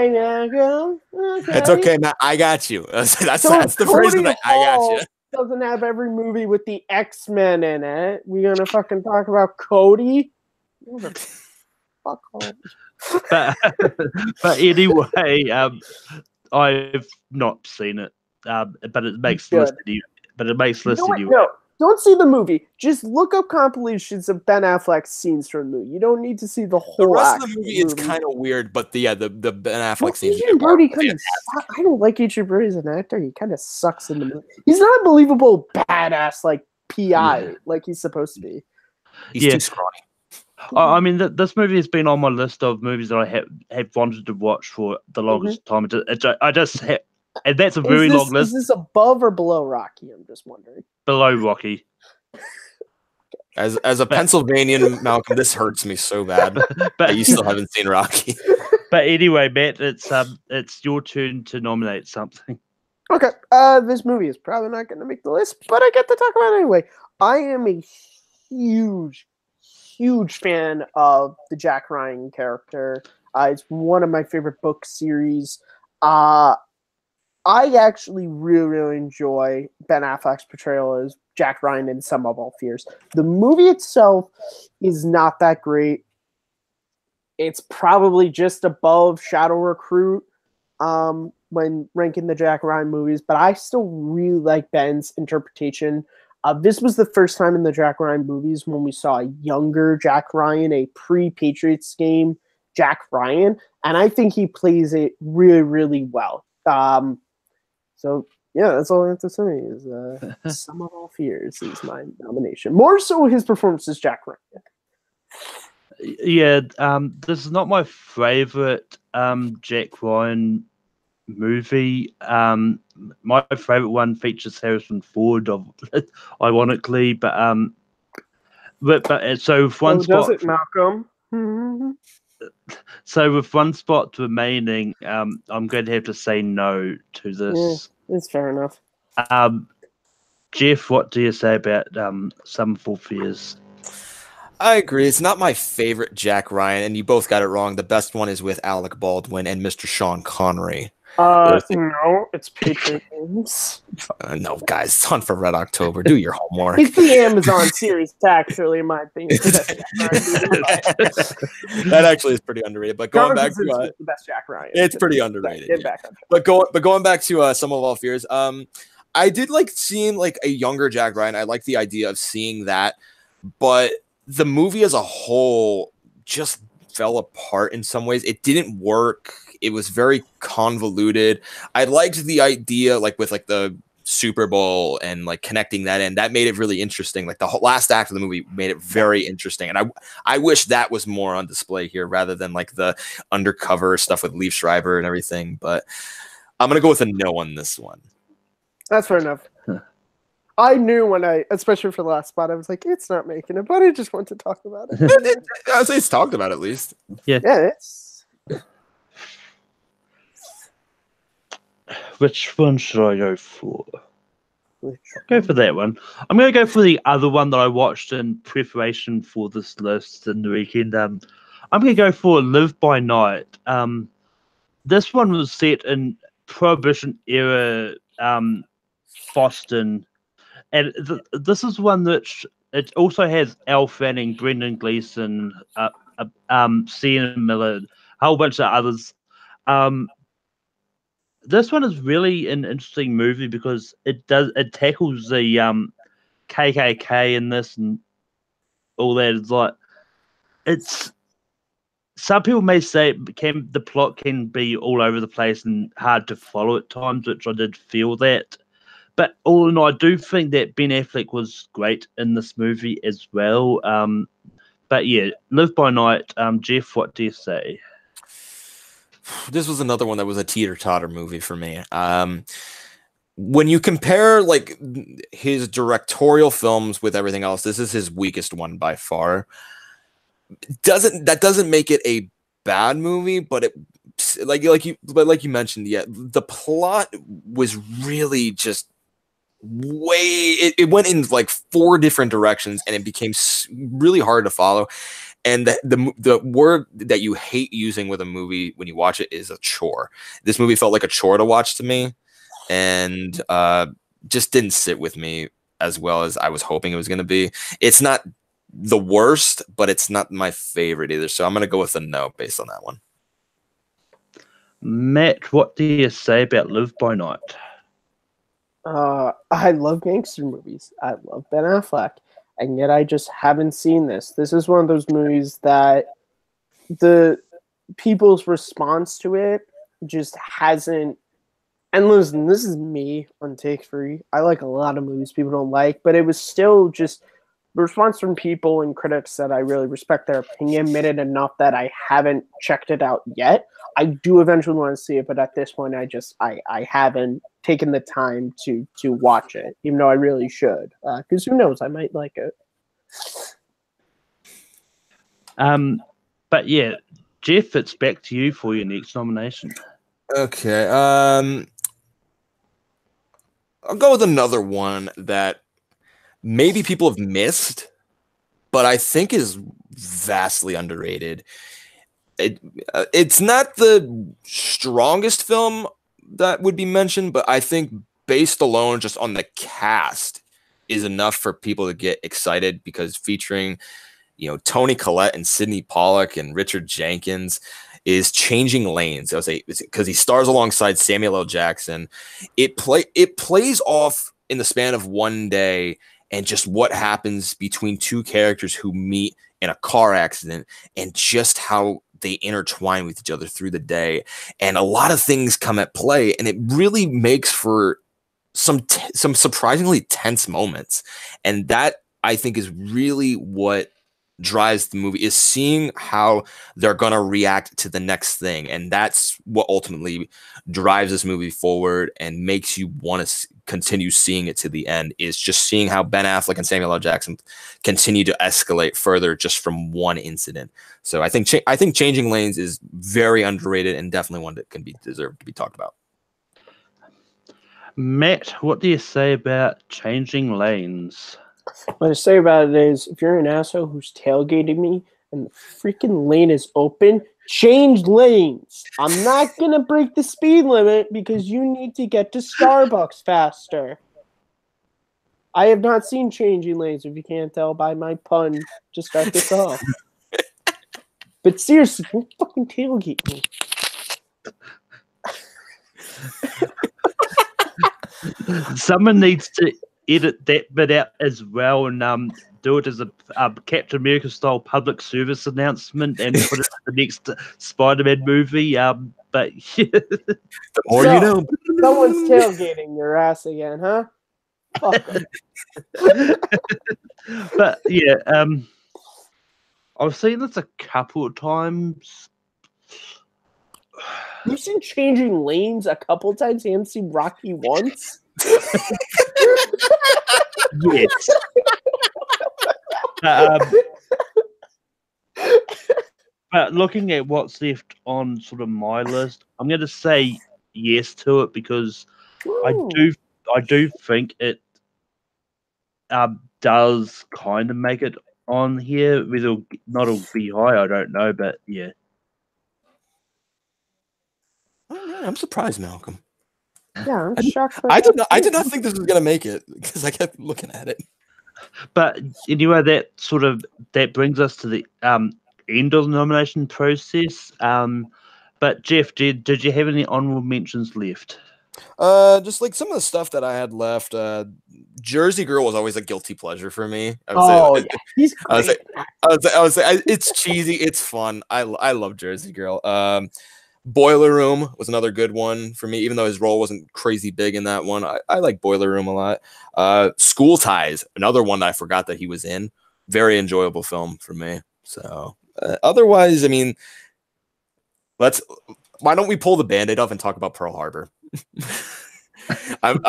now, girl. Okay. It's okay, Matt. I got you. That's the phrase that I got you. Doesn't have every movie with the X-Men in it. We're gonna fucking talk about Cody. Fuck off. But anyway, I've not seen it, but it makes the list. But it makes list anyway. No, don't see the movie. Just look up compilations of Ben Affleck's scenes from the movie. You don't need to see the whole. The rest of the movie is kind of weird, but the Ben Affleck scenes. Adrian Brody kind of. I don't like Adrian Brody as an actor. He kind of sucks in the movie. He's not a believable badass like PI like he's supposed to be. He's too scrawny. I mean, this movie has been on my list of movies that I have wanted to watch for the longest time. I just have, and that's a very long list. Is this above or below Rocky? I'm just wondering. Below Rocky. As a Pennsylvanian, Malcolm, this hurts me so bad. But You still haven't seen Rocky. But anyway, Matt, it's your turn to nominate something. Okay, this movie is probably not going to make the list, but I get to talk about it anyway. I am a huge fan of the Jack Ryan character. It's one of my favorite book series. I actually really enjoy Ben Affleck's portrayal as Jack Ryan in Sum of All Fears. The movie itself is not that great. It's probably just above Shadow Recruit when ranking the Jack Ryan movies, but I still really like Ben's interpretation. This was the first time in the Jack Ryan movies when we saw a younger Jack Ryan, a pre-Patriots game Jack Ryan, and I think he plays it really well. So yeah, that's all I have to say is Sum of All Fears is my nomination. More so his performance as Jack Ryan. Yeah, this is not my favorite Jack Ryan movie. My favorite one features Harrison Ford, ironically, but so with one spot, does it, Malcolm? So with one spot remaining, I'm going to have to say no to this. Yeah, it's fair enough. Jeff, what do you say about Sum of All Fears? I agree. It's not my favorite Jack Ryan, and you both got it wrong. The best one is with Alec Baldwin and Mr. Sean Connery. No, it's Patriot Games. No, guys, it's on for Red October. Do your homework. It's the Amazon series, actually, in my opinion. That actually is pretty underrated. But going back to the best Jack Ryan. it's pretty underrated. Get back on. But going back to Sum of All Fears, I did like seeing like a younger Jack Ryan. I like the idea of seeing that, but the movie as a whole just fell apart in some ways. It didn't work. It was very convoluted. I liked the idea, like with like the Super Bowl and like connecting that in. That made it really interesting. Like the whole last act of the movie made it very interesting, and I wish that was more on display here rather than like the undercover stuff with Liev Schreiber and everything. But I'm gonna go with a no on this one. That's fair enough. I knew when especially for the last spot, I was like, it's not making it, but I just want to talk about it. I'd say it's talked about at least. Yeah, it's. Which one should I go for? Go for that one. I'm going to go for the other one that I watched in preparation for this list in the weekend. I'm going to go for Live by Night. This one was set in Prohibition era Boston, and this is one that it also has Elle Fanning, Brendan Gleeson, Sienna Miller, a whole bunch of others. This one is really an interesting movie because it tackles the KKK in this and all that. It's like some people may say the plot can be all over the place and hard to follow at times, which I did feel that. But all in all, I do think that Ben Affleck was great in this movie as well. But yeah, Live by Night. Jeff, what do you say? This was another one that was a teeter-totter movie for me. When you compare like his directorial films with everything else, this is his weakest one by far. That doesn't make it a bad movie, but it like you mentioned, yeah, the plot was really just it went in like 4 different directions, and it became really hard to follow. And the word that you hate using with a movie when you watch it is a chore. This movie felt like a chore to watch to me, and just didn't sit with me as well as I was hoping it was going to be. It's not the worst, but it's not my favorite either. So I'm going to go with a no based on that one. Matt, what do you say about Live by Night? I love gangster movies. I love Ben Affleck. And yet I just haven't seen this. This is one of those movies that the people's response to it just hasn't. And listen, this is me on Take 3. I like a lot of movies people don't like, but it was still just the response from people and critics that I really respect their opinion made it enough that I haven't checked it out yet. I do eventually want to see it, but at this point, I haven't taken the time to watch it, even though I really should. Because who knows, I might like it. But yeah, Jeff, it's back to you for your next nomination. Okay. I'll go with another one that maybe people have missed, but I think is vastly underrated. It's not the strongest film that would be mentioned, but I think based alone just on the cast is enough for people to get excited, because featuring, Toni Collette and Sidney Pollack and Richard Jenkins is Changing Lanes. I would say because he stars alongside Samuel L. Jackson. It plays off in the span of one day and just what happens between two characters who meet in a car accident and just how they intertwine with each other through the day. And a lot of things come at play, and it really makes for some surprisingly tense moments. And that, I think, is really what drives the movie, is seeing how they're going to react to the next thing. And that's what ultimately drives this movie forward and makes you want to continue seeing it to the end, is just seeing how Ben Affleck and Samuel L. Jackson continue to escalate further just from one incident. So I think Changing Lanes is very underrated and definitely one that can be deserved to be talked about. Matt, what do you say about Changing Lanes? What I say about it is, if you're an asshole who's tailgating me and the freaking lane is open, change lanes. I'm not going to break the speed limit because you need to get to Starbucks faster. I have not seen Changing Lanes, if you can't tell by my pun to start this off. But seriously, don't fucking tailgate me. Someone needs to edit that bit out as well and do it as a Captain America style public service announcement and put it in the next Spider-Man movie. But yeah. The more you know. Someone's tailgating your ass again, huh? Fuck 'em. But yeah, I've seen this a couple of times. You've seen Changing Lanes a couple of times. You haven't seen Rocky once. Yes. But looking at what's left on sort of my list, I'm going to say yes to it because I do think it does kind of make it on here. Whether or not it'll be high, I don't know, but yeah. All right, I'm surprised, Malcolm. Yeah, I'm shocked. I did not think this was gonna make it because I kept looking at it. But anyway, that brings us to the end of the nomination process. But Jeff, did you have any honorable mentions left? Just like some of the stuff that I had left. Jersey Girl was always a guilty pleasure for me. He's great. I would say it's cheesy, it's fun. I love Jersey Girl. Boiler Room was another good one for me, even though his role wasn't crazy big in that one. I like Boiler Room a lot. School Ties, another one that I forgot that he was in. Very enjoyable film for me. So otherwise, I mean, why don't we pull the Band-Aid off and talk about Pearl Harbor? I'm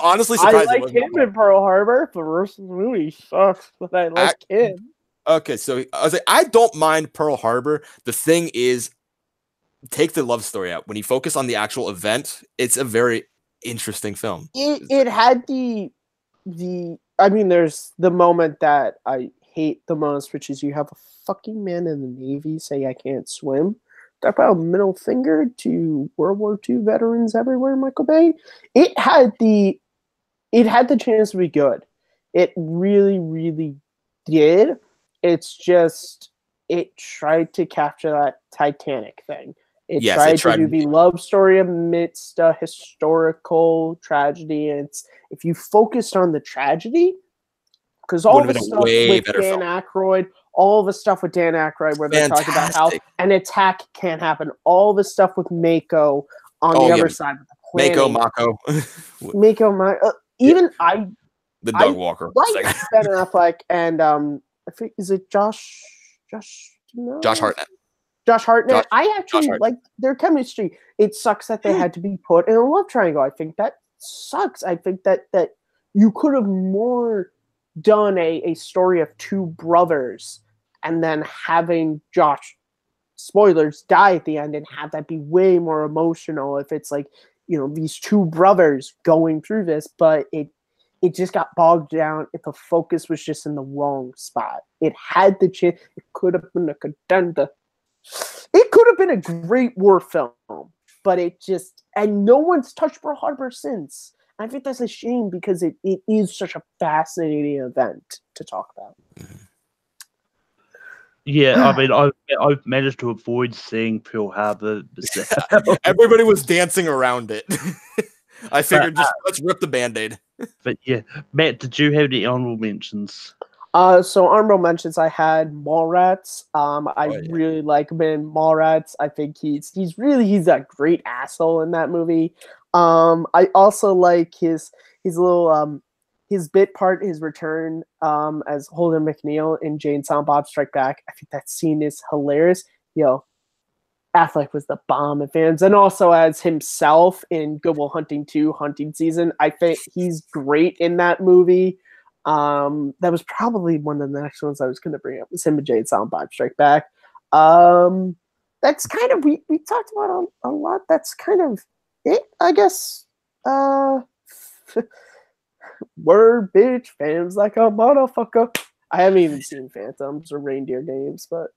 honestly surprised. I like him in Pearl Harbor. The rest of the movie sucks, but I like him. Okay, so I was like, I don't mind Pearl Harbor. The thing is, take the love story out. When you focus on the actual event, it's a very interesting film. It had I mean, there's the moment that I hate the most, which is you have a fucking man in the Navy say I can't swim. Talk about a middle finger to World War II veterans everywhere, Michael Bay. It had the chance to be good. It really, really did. It's just it tried to capture that Titanic thing. It tried to do the love story amidst a historical tragedy. And if you focused on the tragedy, because all the stuff with Dan Aykroyd, where they talk about how an attack can't happen, all the stuff with Mako on the other side of the planet. Mako, the Doug Walker. Like Ben Affleck and I think is it Josh Hartnett. Josh Hartnett. I actually like their chemistry. It sucks that they had to be put in a love triangle. I think that sucks. I think that you could have more done a story of two brothers and then having Josh, spoilers, die at the end and have that be way more emotional if it's like, these two brothers going through this, but it just got bogged down if the focus was just in the wrong spot. It had the chance. It could have been a contender. It could have been a great war film, but and no one's touched Pearl Harbor since. I think that's a shame because it is such a fascinating event to talk about. Yeah, I mean, I've managed to avoid seeing Pearl Harbor. Everybody was dancing around it. I figured let's rip the Band-Aid. But yeah, Matt, did you have any honorable mentions? So honorable mentions, I had Mallrats. I really like Ben Mallrats. I think he's a great asshole in that movie. I also like his little his bit part, his return as Holden McNeil in Jay and Silent Bob Strike Back. I think that scene is hilarious. Affleck was the bomb at fans, and also as himself in Good Will Hunting 2 Hunting Season. I think he's great in that movie. That was probably one of the next ones I was going to bring up, was him and Jay and Silent Bob Strike Back. That's kind of, we talked about a lot. That's kind of it, I guess. Word, bitch, fans like a motherfucker. I haven't even seen Phantoms or Reindeer Games, but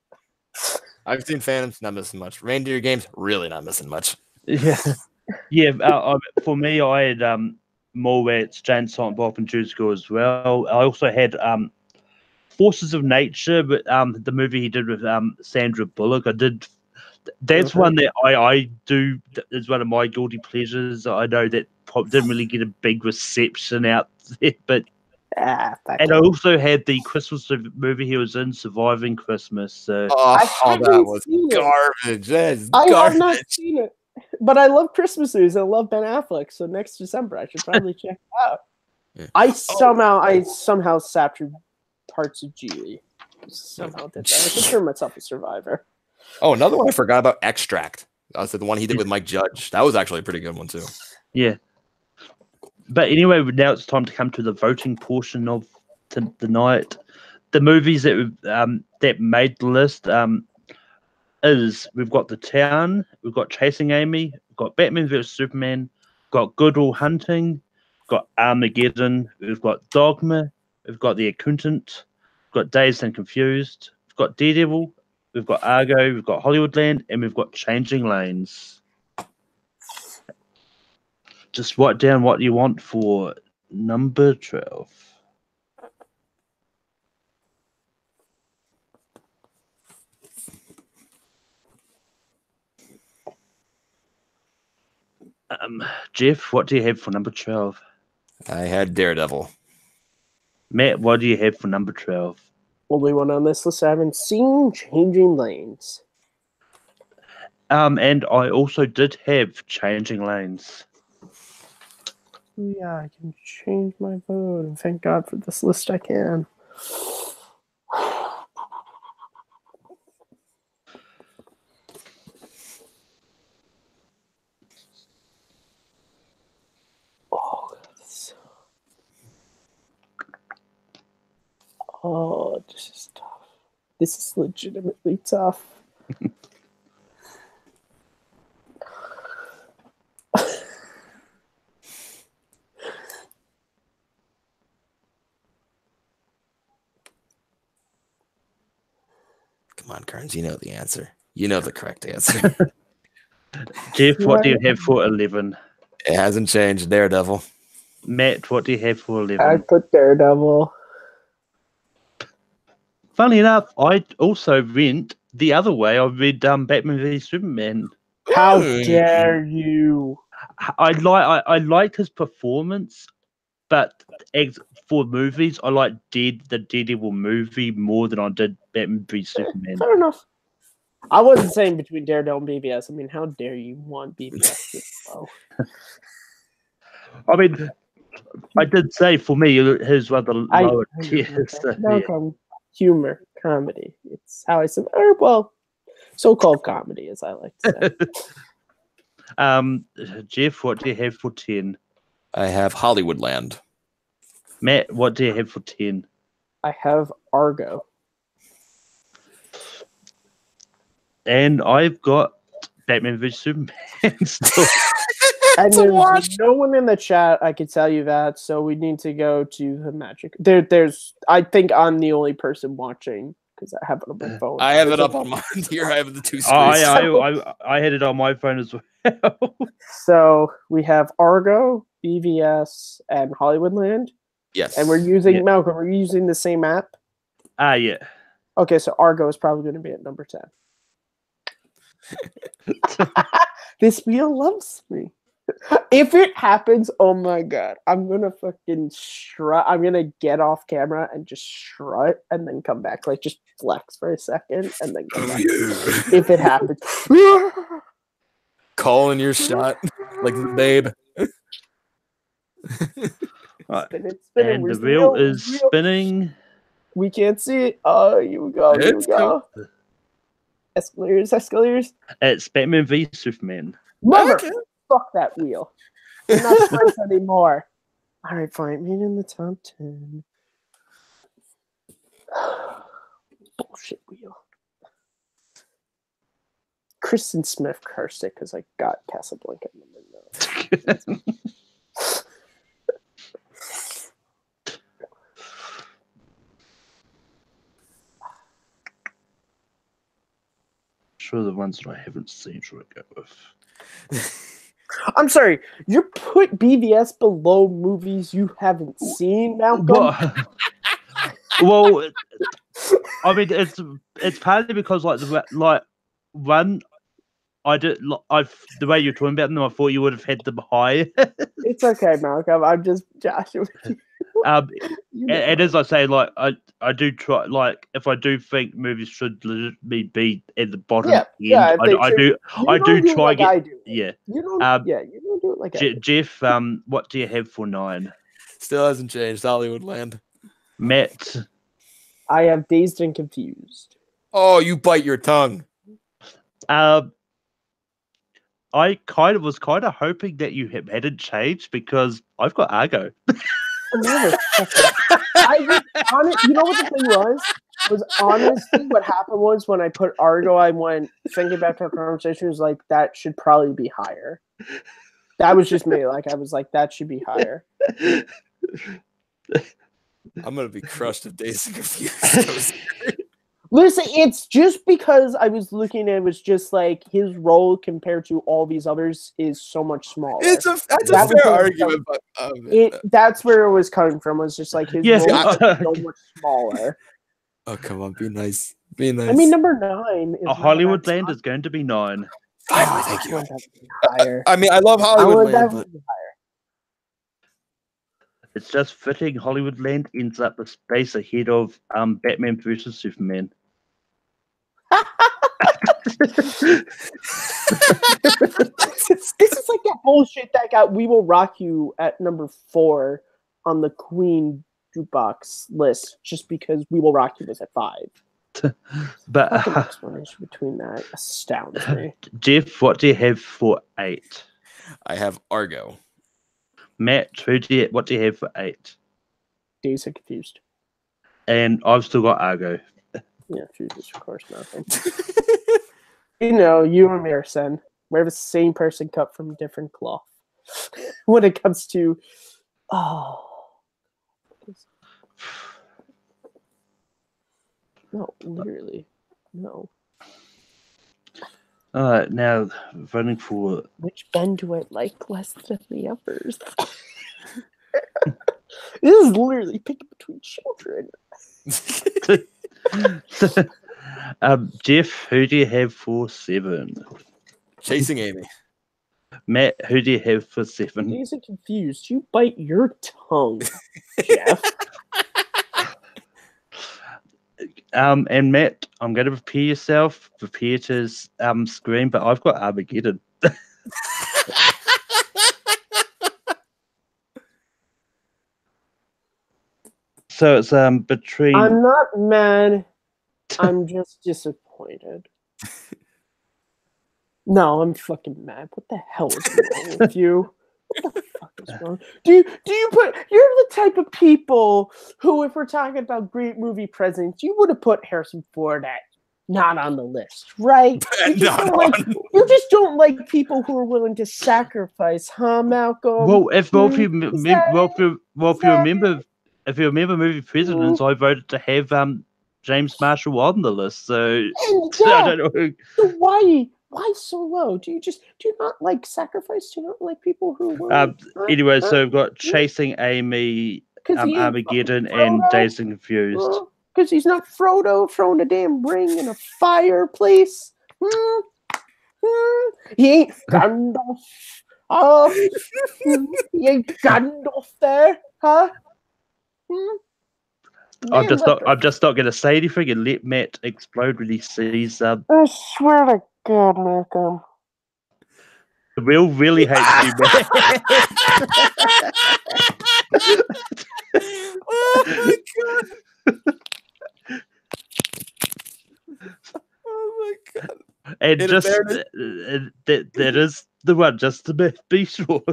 I've seen Phantoms, not missing much. Reindeer Games, really not missing much. Yeah, for me, I had Mallrats, Jane, Silent Bob, and Juice Girl as well. I also had Forces of Nature, but the movie he did with Sandra Bullock. That's one that I do is one of my guilty pleasures. I know that didn't really get a big reception out there, but and I also had the Christmas movie he was in, Surviving Christmas. So that was garbage. I have not seen it, but I love Christmas movies. I love Ben Affleck. So next December, I should probably check it out. Yeah. I somehow sat through parts of Geely. Somehow did that. I consider myself a survivor. Oh, another one I forgot about, Extract. That's the one he did with Mike Judge. That was actually a pretty good one too. Yeah. But anyway, now it's time to come to the voting portion of the night. The movies that made the list is we've got The Town, we've got Chasing Amy, we've got Batman vs Superman, we've got Good Will Hunting, we've got Armageddon, we've got Dogma, we've got The Accountant, we've got Dazed and Confused, we've got Daredevil, we've got Argo, we've got Hollywoodland, and we've got Changing Lanes. Just write down what you want for number 12. Jeff, what do you have for number 12? I had Daredevil. Matt, what do you have for number 12? Only one on this list I haven't seen, Changing Lanes. And I also did have Changing Lanes. Yeah, I can change my vote, and thank God for this list I can. Oh, this is tough. This is legitimately tough. Come on, Kearns, you know the answer. You know the correct answer. Jeff, what do you have for 11? It hasn't changed. Daredevil. Matt, what do you have for 11? I put Daredevil. Funny enough, I also went the other way. I read Batman v Superman. How dare you? I liked his performance, but for movies, I like the Daredevil movie more than I did Batman v Superman. Fair enough. I wasn't saying between Daredevil and BVS. I mean, how dare you want BVS? I mean, I did say for me, his one of the lower tiers. Humor, comedy. It's how I said, well, so-called comedy, as I like to say. Jeff, what do you have for 10? I have Hollywoodland. Matt, what do you have for 10? I have Argo. And I've got Batman vs Superman still. And It's a wash. there's no one in the chat, I can tell you that, so we need to go to the magic. There's I think I'm the only person watching because I have it on my phone. I have it up on mine here. I have the two screens. I had it on my phone as well. So we have Argo, BVS, and Hollywoodland. Yes. And we're using Malcolm, we're using the same app. Yeah. Okay, so Argo is probably going to be at number 10. This wheel loves me. If it happens, oh my god, I'm gonna fucking strut. I'm gonna get off camera and just strut and then come back, like just flex for a second and then come back. If it happens. Calling your shot like the babe. Spinning. And the wheel is spinning. We can't see it. Oh, you go. Escalators. It's Batman v Superman. Mother, fuck that wheel. We're not friends anymore. All right, fine. Me in the top 10. Bullshit wheel. Kristen Smith cursed it because I got Casablanca number 9. Sure, the ones that I haven't seen should I go with? I'm sorry, you put BVS below movies you haven't seen, Malcolm? Well, I mean, it's partly because one, the way you're talking about them, I thought you would have had them higher. It's okay, Malcolm. I'm just joshing with you. And as I say, like I do try, like if I do think movies should legitimately be at the bottom end, I do try like get you don't do it like I do. Jeff, what do you have for 9? Still hasn't changed. Hollywoodland. Matt, I have Dazed and Confused. Oh, you bite your tongue. I was kind of hoping that you hadn't changed because I've got Argo. You know what the thing was honestly what happened was when I put Argo, I went thinking back to our conversation, was like that should probably be higher. That was just me. Like I was like that should be higher. I'm gonna be crushed if Dazed and Confused. Listen, it's just because I was looking at it was just like his role compared to all these others is so much smaller. That's a fair argument, but that's where it was coming from. Was just like his role is so much smaller. Oh come on, be nice. Be nice. I mean, number 9 is Hollywoodland is going to be 9. Finally, thank you. Higher. I mean, I love Hollywoodland, but it's just fitting. Hollywoodland ends up the space ahead of Batman vs Superman. This is like that bullshit that got We Will Rock You at number 4 on the Queen jukebox list just because We Will Rock You was at 5. But the explanation between that astounds me. Jeff, what do you have for 8? I have Argo. Matt, what do you have for 8? Dazed and Confused. And I've still got Argo. Yeah, Jesus, of course, nothing. You know, you and me are son. We're the same person cut from different cloth. When it comes to, no, literally, no. Now voting for which Ben do I like less than the others? This is literally picking between children. Jeff, who do you have for 7? Chasing Amy. Matt, who do you have for 7? Dazed and Confused. You bite your tongue, Jeff. And Matt, I'm going to prepare to scream, but I've got Armageddon. So it's between. I'm not mad. I'm just disappointed. No, I'm fucking mad. What the hell is wrong with you? What the fuck is wrong? Do you put? You're the type of people who, if we're talking about great movie presents, you would have put Harrison Ford at not on the list, right? You just don't like people who are willing to sacrifice, huh, Malcolm? Well, if you remember movie Presidents, I voted to have James Marshall on the list. So I don't know. So why so low? Do you not like sacrifice? Do you not like people who will? Anyway, so we've got Chasing Amy, Armageddon, and Dazed and Confused. Because he's not Frodo throwing a damn ring in a fireplace. He ain't Gandalf. He ain't Gandalf there, huh? I'm just not going to say anything and let Matt explode when he sees. I swear to God, Malcolm. Will really hates you, Matt. Oh my God. Oh my God. And just that is the one, just to be sure.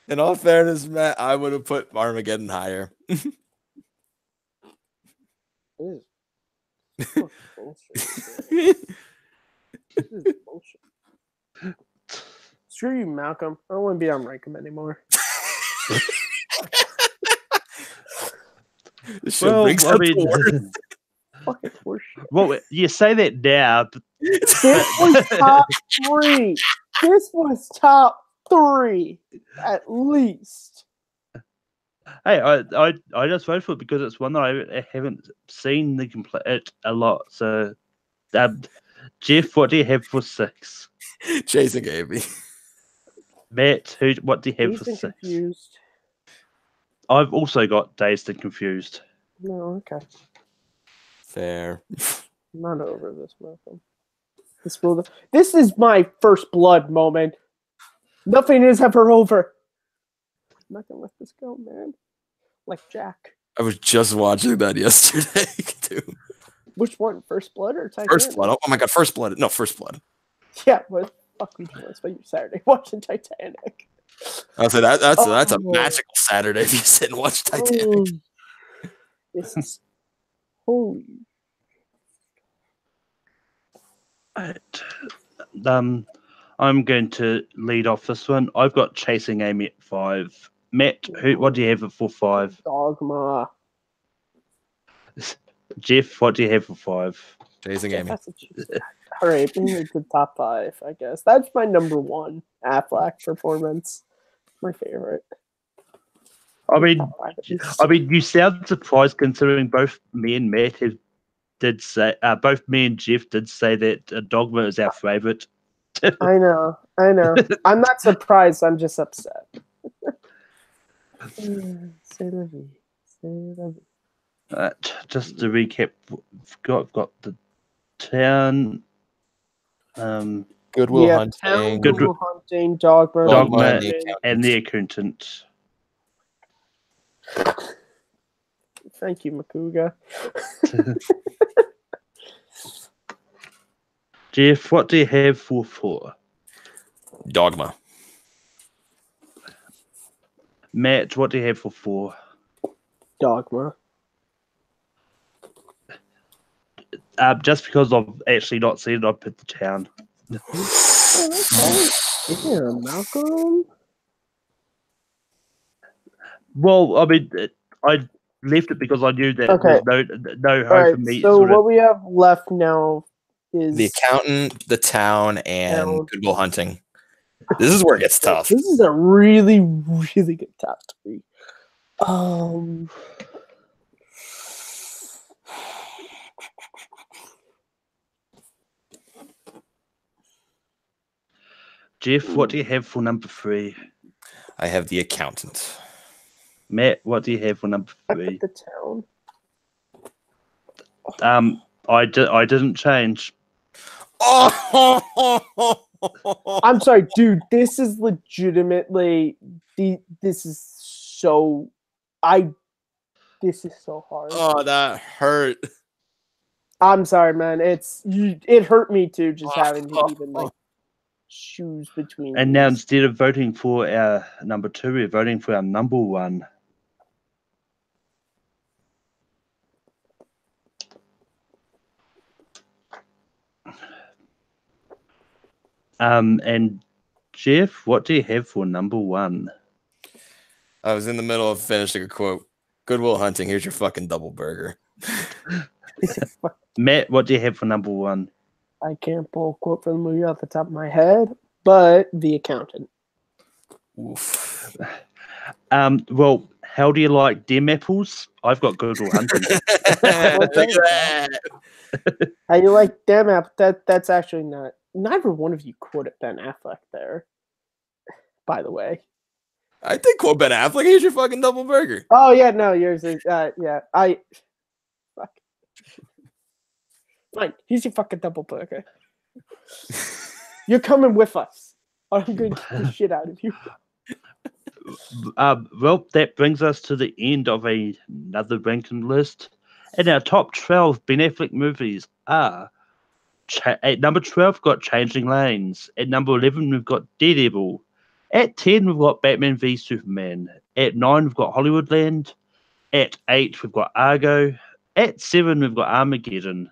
In all fairness, Matt, I would have put Armageddon higher. Screw you, Malcolm. I don't want to be on Rankum anymore. Well, you say that now, but this was top 3. This was top 3 at least. Hey, I just voted for it because it's one that I haven't seen it a lot. So, Jeff, what do you have for 6? Chasing Amy. Matt, what do you have for 6? Confused. I've also got Dazed and Confused. No, okay. Fair. I'm not over this, Malcolm. This is my first blood moment. Nothing is ever over. I'm not gonna let this go, man. Like Jack. I was just watching that yesterday, too. Which one? First Blood or Titanic? First Blood. Oh my God, First Blood. No, First Blood. Yeah, what the fuck we doing? Spend your Saturday watching Titanic. I'll say that's a magical Saturday if you sit and watch Titanic. This is holy. I'm going to lead off this one. I've got Chasing Amy at 5. Matt, what do you have for 5? Dogma. Jeff, what do you have for 5? Chasing Amy. All right, the top 5, I guess. That's my number 1 Affleck performance. My favorite. I mean, you sound surprised considering both me and Matt both me and Jeff did say that Dogma is our favorite. I know. I'm not surprised. I'm just upset. Just to recap, I've got the town. Goodwill Hunting. Hunting. Goodwill Hunting, Dogma, and The Accountant. Thank you, Makuga. Jeff, what do you have for 4? Dogma. Matt, what do you have for 4? Dogma. Just because I've actually not seen it, I put the town. Yeah, Malcolm. Well, I mean, I left it because I knew that there's no hope for me. So what we have left now is The Accountant, The Town, and Goodwill Hunting. This is where it gets tough. This is a really, really good top 3. Jeff, what do you have for number 3? I have The Accountant. Matt, what do you have for number 3? The Town. I didn't change. Oh! I'm sorry, dude. This is legitimately this is so hard. Oh, that hurt. I'm sorry, man. It hurt me too, just having to even choose between. And now instead of voting for our number 2, we're voting for our number 1. And Jeff, what do you have for number one? I was in the middle of finishing a quote. Good Will Hunting, here's your fucking double burger. Matt, what do you have for number one? I can't pull a quote from the movie off the top of my head, but The Accountant. Oof. Well, how do you like dem apples? I've got Good Will Hunting. Look at that. How you like them app? That's actually not. Neither one of you quoted Ben Affleck there. By the way. I did quote Ben Affleck. Here's your fucking double burger. Oh yeah, no, yours is yeah. Fuck. Fine, here's your fucking double burger. You're coming with us. I'm gonna kick the shit out of you. Well, that brings us to the end of another ranking list. And our top 12 Ben Affleck movies are at number 12, we've got Changing Lanes. At number 11, we've got Daredevil. At 10, we've got Batman v Superman. At 9, we've got Hollywoodland. At 8, we've got Argo. At 7, we've got Armageddon.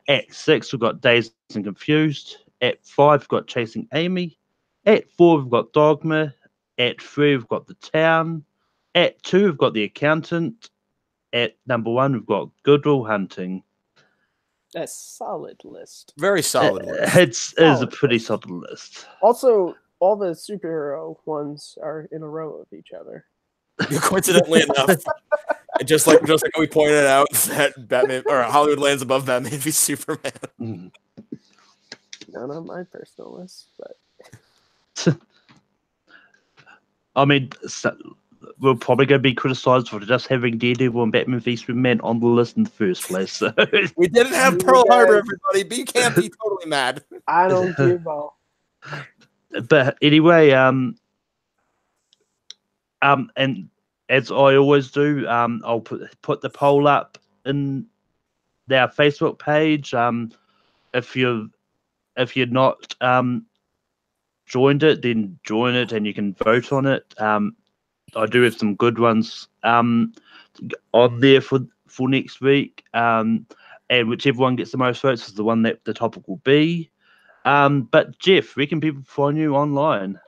At 6, we've got Dazed and Confused. At 5, we've got Chasing Amy. At 4, we've got Dogma. At 3, we've got The Town. At 2, we've got The Accountant. At number 1, we've got Good Will Hunting. A solid list. Very solid list. It is a pretty solid list. Also, all the superhero ones are in a row of each other. Coincidentally enough, just like we pointed out that Batman or Hollywood lands above Batman v Superman. Not on my personal list, but I mean, we're probably going to be criticized for just having Daredevil and Batman v Superman on the list in the first place. So. We didn't have Pearl Harbor, everybody. But you can't be totally mad. I don't give a. But anyway, and as I always do, I'll put the poll up in our Facebook page. If you're not joined it, then join it, and you can vote on it. I do have some good ones on there for next week, and whichever one gets the most votes is the one that the topic will be. But Jeff, where can people find you online?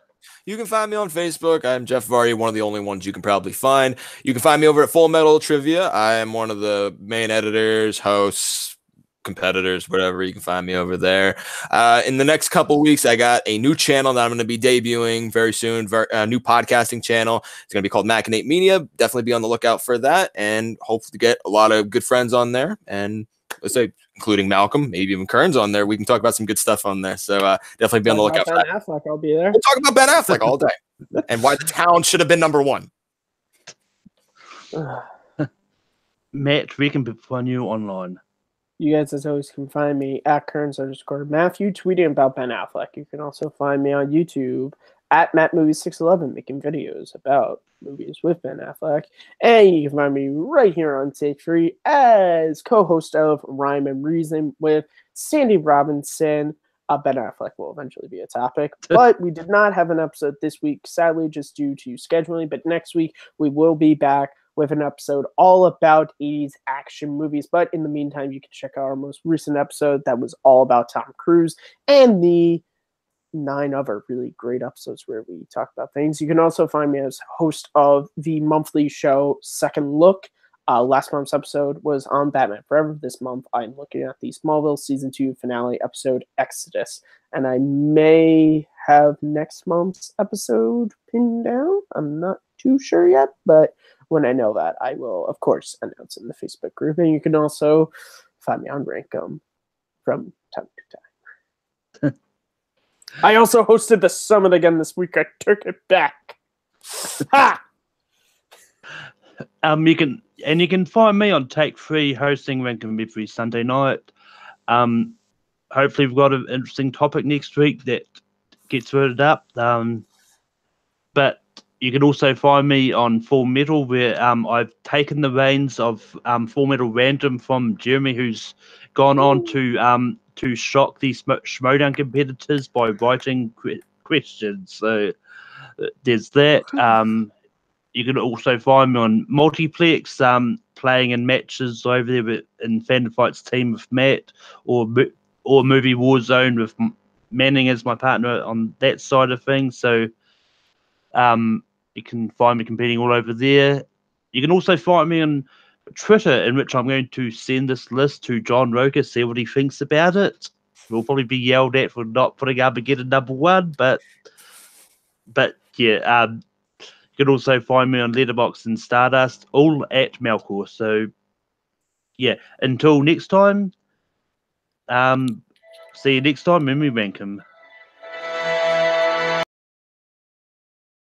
You can find me on Facebook. I'm Jeff Vardy, one of the only ones you can probably find. You can find me over at Full Metal Trivia. I am one of the main editors, hosts, competitors, whatever. You can find me over there. In the next couple weeks, I got a new channel that I'm going to be debuting very soon. A new podcasting channel. It's going to be called Machinate Media. Definitely be on the lookout for that, and hopefully get a lot of good friends on there. And let's say, including Malcolm, maybe even Kearns on there. We can talk about some good stuff on there. So definitely be on the lookout for that. Ben Affleck, I'll be there. We'll talk about Ben Affleck all day and why The Town should have been number one. Matt, where can people find you online? You guys, as always, can find me at Kearns_Matthew, tweeting about Ben Affleck. You can also find me on YouTube at MattMovies611, making videos about movies with Ben Affleck. And you can find me right here on Take 3 as co-host of Rhyme and Reason with Sandy Robinson. Ben Affleck will eventually be a topic, but we did not have an episode this week, sadly, just due to scheduling. But next week, we will be back with an episode all about 80s action movies. But in the meantime, you can check out our most recent episode that was all about Tom Cruise and the 9 other really great episodes where we talk about things. You can also find me as host of the monthly show Second Look. Last month's episode was on Batman Forever. This month, I'm looking at the Smallville Season 2 finale episode, Exodus. And I may have next month's episode pinned down. I'm not too sure yet, but when I know that, I will, of course, announce in the Facebook group. And you can also find me on Rankum from time to time. I also hosted the summit again this week. I took it back. Ha! You can find me on Take 3 hosting Rankum every Sunday night. Hopefully we've got an interesting topic next week that gets voted up. But you can also find me on Full Metal, where I've taken the reins of Full Metal Random from Jeremy, who's gone on to shock these Schmodown competitors by writing questions. So there's that. You can also find me on Multiplex, playing in matches over there in Fan Fight's team with Matt, or Movie Warzone with Manning is my partner on that side of things. So you can find me competing all over there. You can also find me on Twitter, in which I'm going to send this list to John Roker, see what he thinks about it. We'll probably be yelled at for not putting Armageddon #1, but yeah, you can also find me on Letterboxd and Stardust, all at Malcor. So yeah, until next time, see you next time, Memory Bankum.